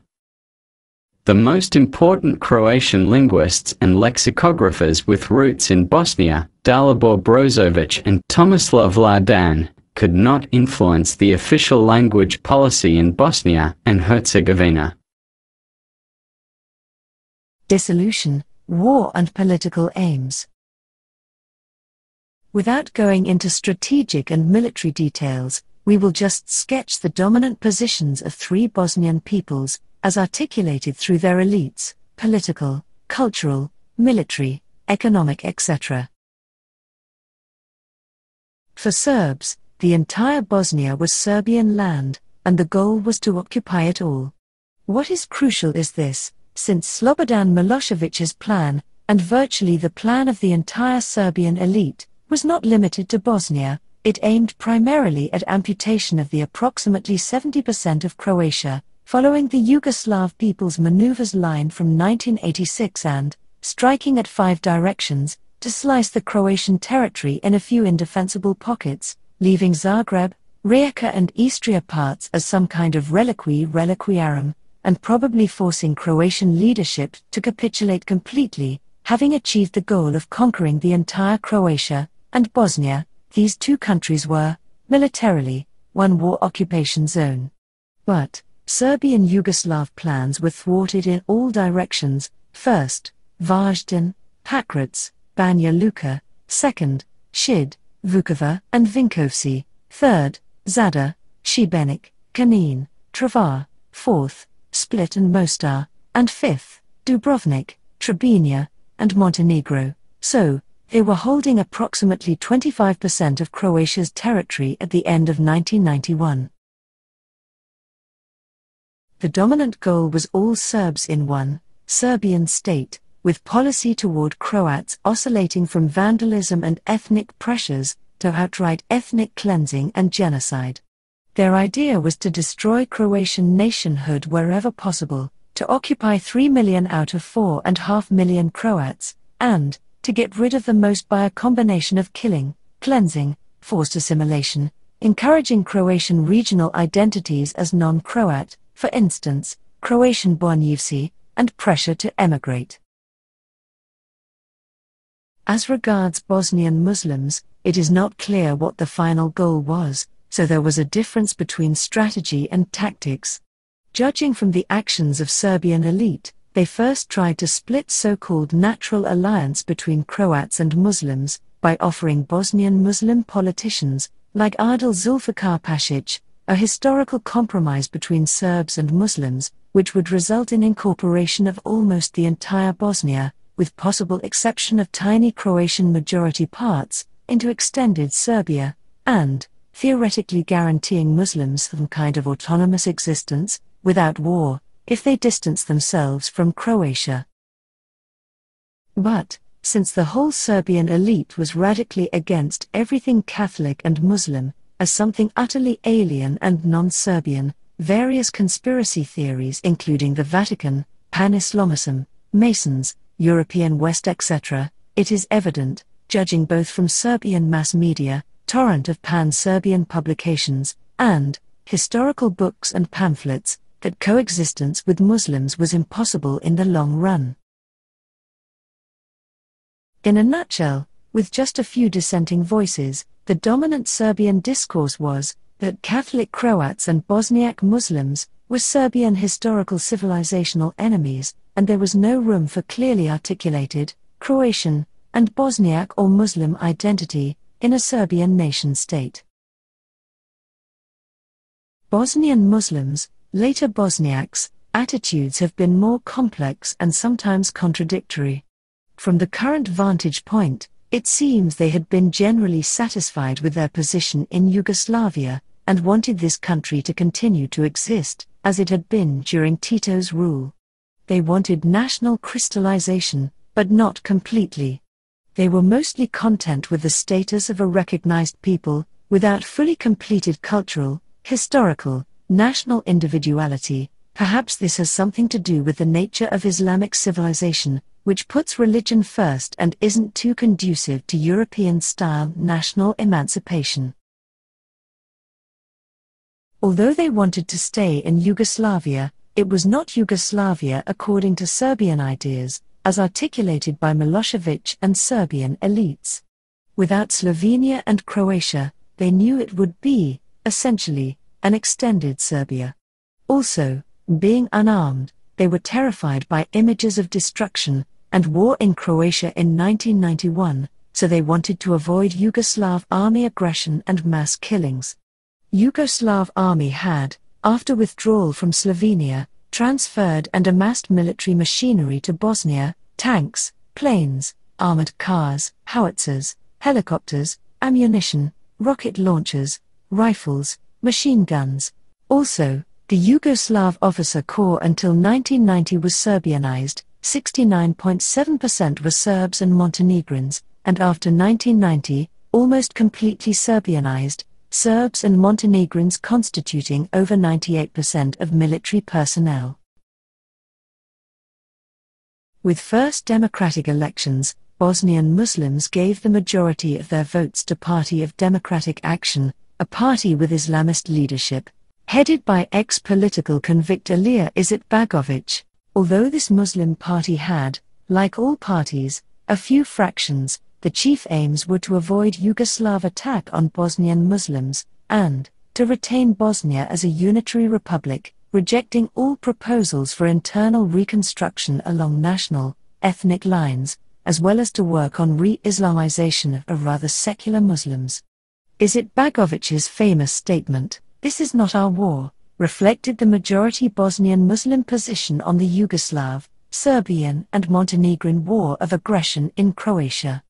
The most important Croatian linguists and lexicographers with roots in Bosnia, Dalibor Brozovic and Tomislav Ladan, could not influence the official language policy in Bosnia and Herzegovina. Dissolution, war and political aims. Without going into strategic and military details, we will just sketch the dominant positions of three Bosnian peoples, as articulated through their elites, political, cultural, military, economic, etc. For Serbs, the entire Bosnia was Serbian land, and the goal was to occupy it all. What is crucial is this: since Slobodan Milosevic's plan, and virtually the plan of the entire Serbian elite, was not limited to Bosnia, it aimed primarily at amputation of the approximately 70% of Croatia, following the Yugoslav People's Maneuvers Line from 1986 and, striking at 5 directions, to slice the Croatian territory in a few indefensible pockets, leaving Zagreb, Rijeka and Istria parts as some kind of reliquiarum, and probably forcing Croatian leadership to capitulate completely, having achieved the goal of conquering the entire Croatia and Bosnia. These two countries were, militarily, one war occupation zone. But Serbian Yugoslav plans were thwarted in all directions: first, Varaždin, Pakrac, Banja Luka; second, Šid, Vukovar and Vinkovci; third, Zadar, Šibenik, Knin, Travar; fourth, Split and Mostar; and fifth, Dubrovnik, Trebinje, and Montenegro. So, they were holding approximately 25% of Croatia's territory at the end of 1991. The dominant goal was all Serbs in one Serbian state, with policy toward Croats oscillating from vandalism and ethnic pressures to outright ethnic cleansing and genocide. Their idea was to destroy Croatian nationhood wherever possible, to occupy 3 million out of 4.5 million Croats, and to get rid of the most by a combination of killing, cleansing, forced assimilation, encouraging Croatian regional identities as non-Croat, for instance, Croatian Bojevci, and pressure to emigrate. As regards Bosnian Muslims, it is not clear what the final goal was, so there was a difference between strategy and tactics. Judging from the actions of Serbian elite, they first tried to split so-called natural alliance between Croats and Muslims, by offering Bosnian Muslim politicians, like Adil Zulfikar Pasic, a historical compromise between Serbs and Muslims, which would result in incorporation of almost the entire Bosnia, with possible exception of tiny Croatian majority parts, into extended Serbia, and, theoretically guaranteeing Muslims some kind of autonomous existence, without war, if they distance themselves from Croatia. But, since the whole Serbian elite was radically against everything Catholic and Muslim, as something utterly alien and non-Serbian, various conspiracy theories including the Vatican, Pan-Islamism, Masons, European West etc., it is evident, judging both from Serbian mass media, torrent of pan-Serbian publications, and historical books and pamphlets, that coexistence with Muslims was impossible in the long run. In a nutshell, with just a few dissenting voices, the dominant Serbian discourse was that Catholic Croats and Bosniak Muslims were Serbian historical civilizational enemies, and there was no room for clearly articulated Croatian and Bosniak or Muslim identity in a Serbian nation-state. Bosnian Muslims, later Bosniaks, attitudes have been more complex and sometimes contradictory. From the current vantage point, it seems they had been generally satisfied with their position in Yugoslavia, and wanted this country to continue to exist, as it had been during Tito's rule. They wanted national crystallization, but not completely. They were mostly content with the status of a recognized people, without fully completed cultural, historical, national individuality. Perhaps this has something to do with the nature of Islamic civilization, which puts religion first and isn't too conducive to European-style national emancipation. Although they wanted to stay in Yugoslavia, it was not Yugoslavia according to Serbian ideas, as articulated by Milosevic and Serbian elites. Without Slovenia and Croatia, they knew it would be, essentially, an extended Serbia. Also, being unarmed, they were terrified by images of destruction and war in Croatia in 1991, so they wanted to avoid Yugoslav army aggression and mass killings. Yugoslav army had, after withdrawal from Slovenia, transferred and amassed military machinery to Bosnia: tanks, planes, armored cars, howitzers, helicopters, ammunition, rocket launchers, rifles, machine guns. Also, the Yugoslav officer corps until 1990 was Serbianized, 69.7% were Serbs and Montenegrins, and after 1990, almost completely Serbianized, Serbs and Montenegrins constituting over 98% of military personnel. With first democratic elections, Bosnian Muslims gave the majority of their votes to Party of Democratic Action, a party with Islamist leadership, headed by ex-political convict Alija Izetbegović. Although this Muslim party had, like all parties, a few fractions, the chief aims were to avoid Yugoslav attack on Bosnian Muslims, and to retain Bosnia as a unitary republic, rejecting all proposals for internal reconstruction along national, ethnic lines, as well as to work on re-Islamization of rather secular Muslims. Izetbegovic's famous statement, "This is not our war," reflected the majority Bosnian Muslim position on the Yugoslav, Serbian and Montenegrin war of aggression in Croatia.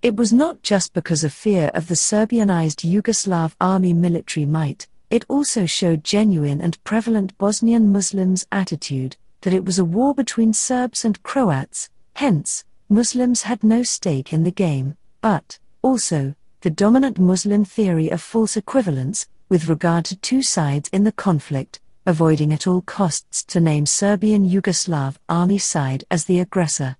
It was not just because of fear of the Serbianized Yugoslav army military might, it also showed genuine and prevalent Bosnian Muslims' attitude that it was a war between Serbs and Croats. Hence, Muslims had no stake in the game, but, also, the dominant Muslim theory of false equivalence, with regard to two sides in the conflict, avoiding at all costs to name Serbian Yugoslav army side as the aggressor.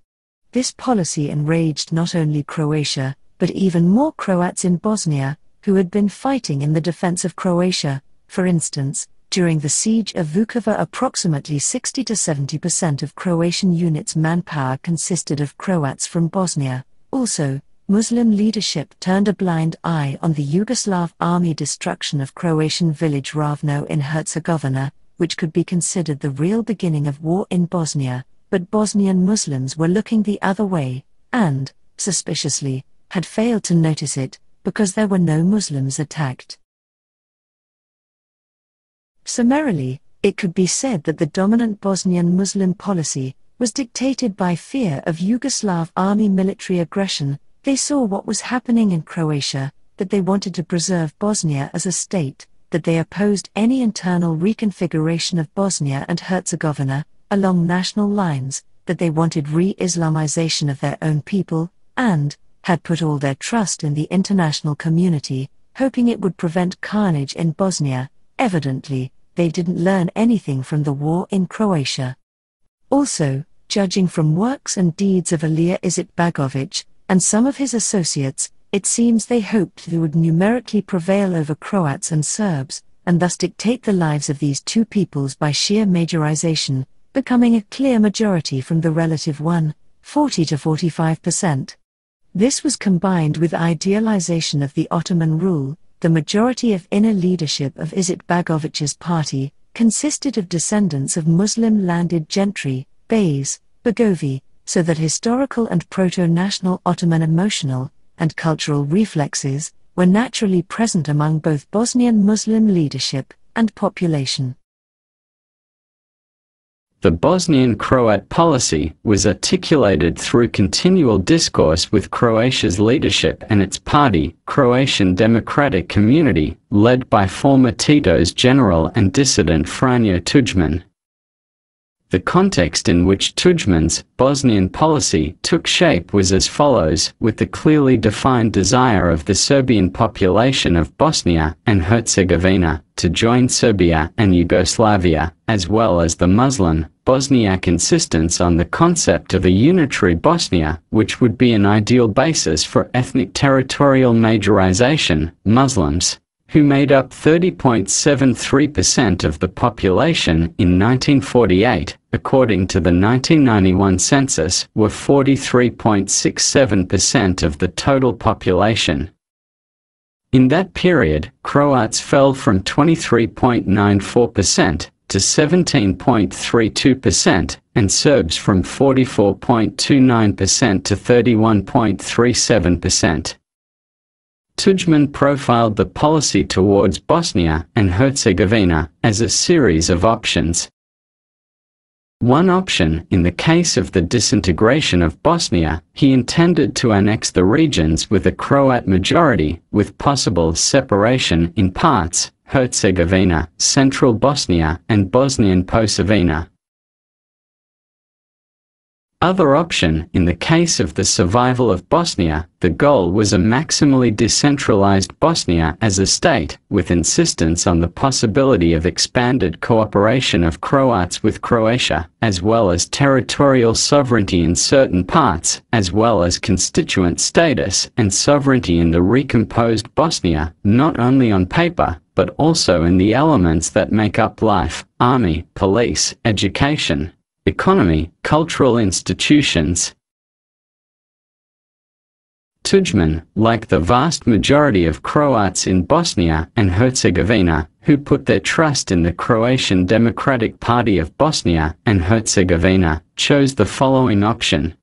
This policy enraged not only Croatia, but even more Croats in Bosnia, who had been fighting in the defense of Croatia. For instance, during the siege of Vukovar, approximately 60 to 70% of Croatian units' manpower consisted of Croats from Bosnia. Also, Muslim leadership turned a blind eye on the Yugoslav army destruction of Croatian village Ravno in Herzegovina, which could be considered the real beginning of war in Bosnia, but Bosnian Muslims were looking the other way, and, suspiciously, had failed to notice it, because there were no Muslims attacked. Summarily, it could be said that the dominant Bosnian Muslim policy was dictated by fear of Yugoslav army military aggression. They saw what was happening in Croatia, that they wanted to preserve Bosnia as a state, that they opposed any internal reconfiguration of Bosnia and Herzegovina along national lines, that they wanted re-Islamization of their own people, and had put all their trust in the international community, hoping it would prevent carnage in Bosnia. Evidently, they didn't learn anything from the war in Croatia. Also, judging from works and deeds of Alija Izetbegović and some of his associates, it seems they hoped they would numerically prevail over Croats and Serbs, and thus dictate the lives of these two peoples by sheer majorization, becoming a clear majority from the relative 40 to 45%. This was combined with idealization of the Ottoman rule. The majority of inner leadership of Izetbegovic's party consisted of descendants of Muslim landed gentry, beys, begovi, so that historical and proto-national Ottoman emotional and cultural reflexes were naturally present among both Bosnian Muslim leadership and population. The Bosnian Croat policy was articulated through continual discourse with Croatia's leadership and its party, Croatian Democratic Community, led by former Tito's general and dissident Franjo Tudjman. The context in which Tudjman's Bosnian policy took shape was as follows, with the clearly defined desire of the Serbian population of Bosnia and Herzegovina to join Serbia and Yugoslavia, as well as the Muslim, Bosniak insistence on the concept of a unitary Bosnia, which would be an ideal basis for ethnic territorial majorization. Muslims, who made up 30.73% of the population in 1948, according to the 1991 census, were 43.67% of the total population. In that period, Croats fell from 23.94% to 17.32%, and Serbs from 44.29% to 31.37%. Tudjman profiled the policy towards Bosnia and Herzegovina as a series of options. One option, in the case of the disintegration of Bosnia, he intended to annex the regions with a Croat majority, with possible separation in parts, Herzegovina, Central Bosnia, and Bosnian-Posavina. Other option, in the case of the survival of Bosnia, the goal was a maximally decentralized Bosnia as a state, with insistence on the possibility of expanded cooperation of Croats with Croatia, as well as territorial sovereignty in certain parts, as well as constituent status and sovereignty in the recomposed Bosnia, not only on paper, but also in the elements that make up life: army, police, education, economy, cultural institutions. Tudjman, like the vast majority of Croats in Bosnia and Herzegovina, who put their trust in the Croatian Democratic Party of Bosnia and Herzegovina, chose the following option: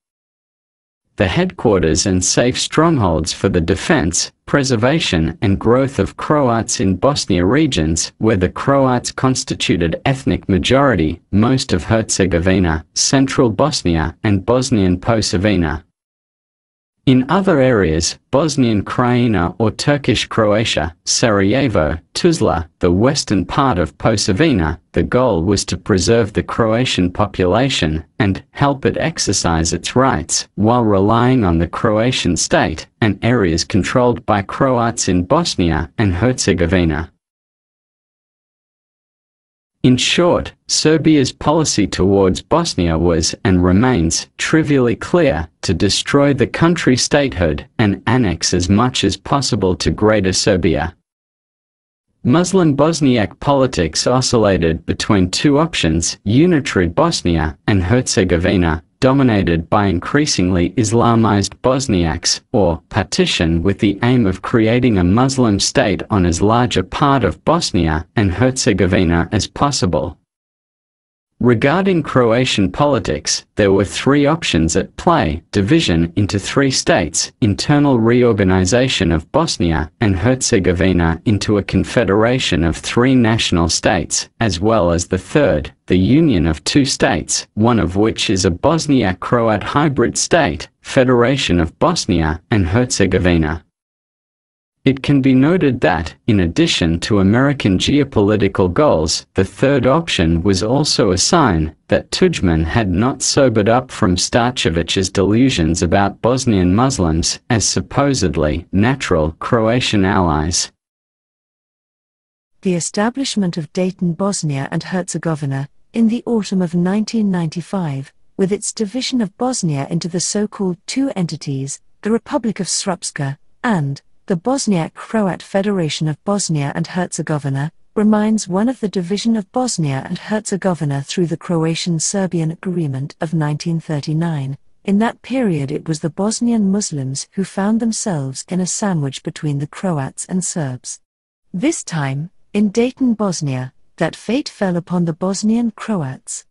the headquarters and safe strongholds for the defense, preservation and growth of Croats in Bosnia regions, where the Croats constituted ethnic majority, most of Herzegovina, Central Bosnia and Bosnian-Posavina. In other areas, Bosnian Krajina or Turkish Croatia, Sarajevo, Tuzla, the western part of Posavina, the goal was to preserve the Croatian population and help it exercise its rights, while relying on the Croatian state and areas controlled by Croats in Bosnia and Herzegovina. In short, Serbia's policy towards Bosnia was, and remains, trivially clear: to destroy the country statehood and annex as much as possible to Greater Serbia. Muslim Bosniak politics oscillated between two options: unitary Bosnia and Herzegovina, dominated by increasingly Islamized Bosniaks, or partition with the aim of creating a Muslim state on as large a part of Bosnia and Herzegovina as possible. Regarding Croatian politics, there were three options at play: division into three states, internal reorganization of Bosnia and Herzegovina into a confederation of three national states, as well as the third, the union of two states, one of which is a Bosniak-Croat hybrid state, Federation of Bosnia and Herzegovina. It can be noted that, in addition to American geopolitical goals, the third option was also a sign that Tudjman had not sobered up from Starčević's delusions about Bosnian Muslims as supposedly natural Croatian allies. The establishment of Dayton, Bosnia and Herzegovina, in the autumn of 1995, with its division of Bosnia into the so-called two entities, the Republic of Srpska and the Bosniak Croat Federation of Bosnia and Herzegovina, reminds one of the division of Bosnia and Herzegovina through the Croatian-Serbian Agreement of 1939. In that period it was the Bosnian Muslims who found themselves in a sandwich between the Croats and Serbs. This time, in Dayton, Bosnia, that fate fell upon the Bosnian Croats.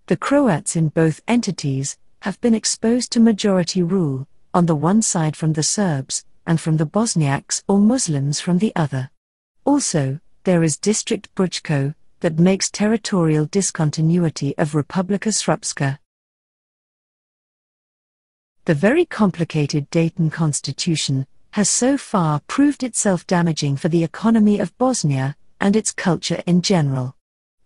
The Croats in both entities have been exposed to majority rule, on the one side from the Serbs, and from the Bosniaks or Muslims from the other. Also, there is District Brčko, that makes territorial discontinuity of Republika Srpska. The very complicated Dayton Constitution has so far proved itself damaging for the economy of Bosnia and its culture in general.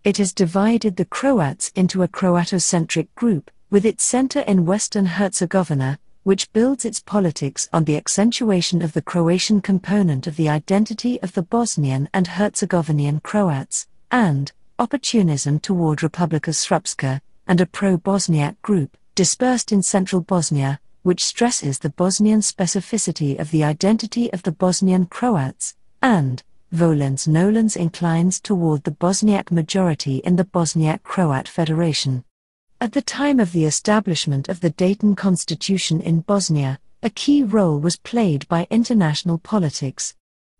It has divided the Croats into a Croatocentric group, with its center in Western Herzegovina, which builds its politics on the accentuation of the Croatian component of the identity of the Bosnian and Herzegovinian Croats, and opportunism toward Republika Srpska, and a pro-Bosniak group, dispersed in central Bosnia, which stresses the Bosnian specificity of the identity of the Bosnian Croats, and, volens nolens, inclines toward the Bosniak majority in the Bosniak Croat Federation. At the time of the establishment of the Dayton Constitution in Bosnia, a key role was played by international politics.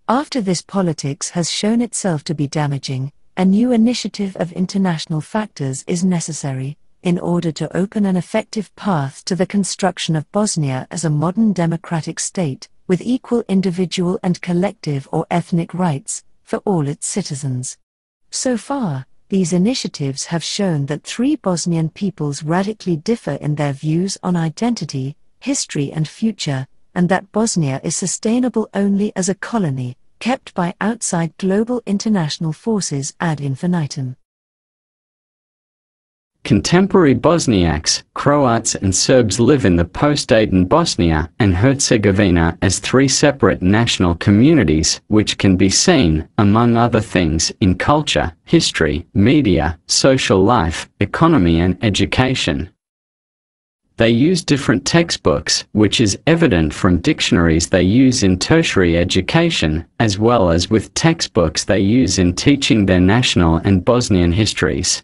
After this politics has shown itself to be damaging, a new initiative of international factors is necessary, in order to open an effective path to the construction of Bosnia as a modern democratic state, with equal individual and collective or ethnic rights for all its citizens. So far, these initiatives have shown that three Bosnian peoples radically differ in their views on identity, history and future, and that Bosnia is sustainable only as a colony, kept by outside global international forces ad infinitum. Contemporary Bosniaks, Croats and Serbs live in the post-Dayton Bosnia and Herzegovina as three separate national communities which can be seen, among other things, in culture, history, media, social life, economy and education. They use different textbooks, which is evident from dictionaries they use in tertiary education, as well as with textbooks they use in teaching their national and Bosnian histories.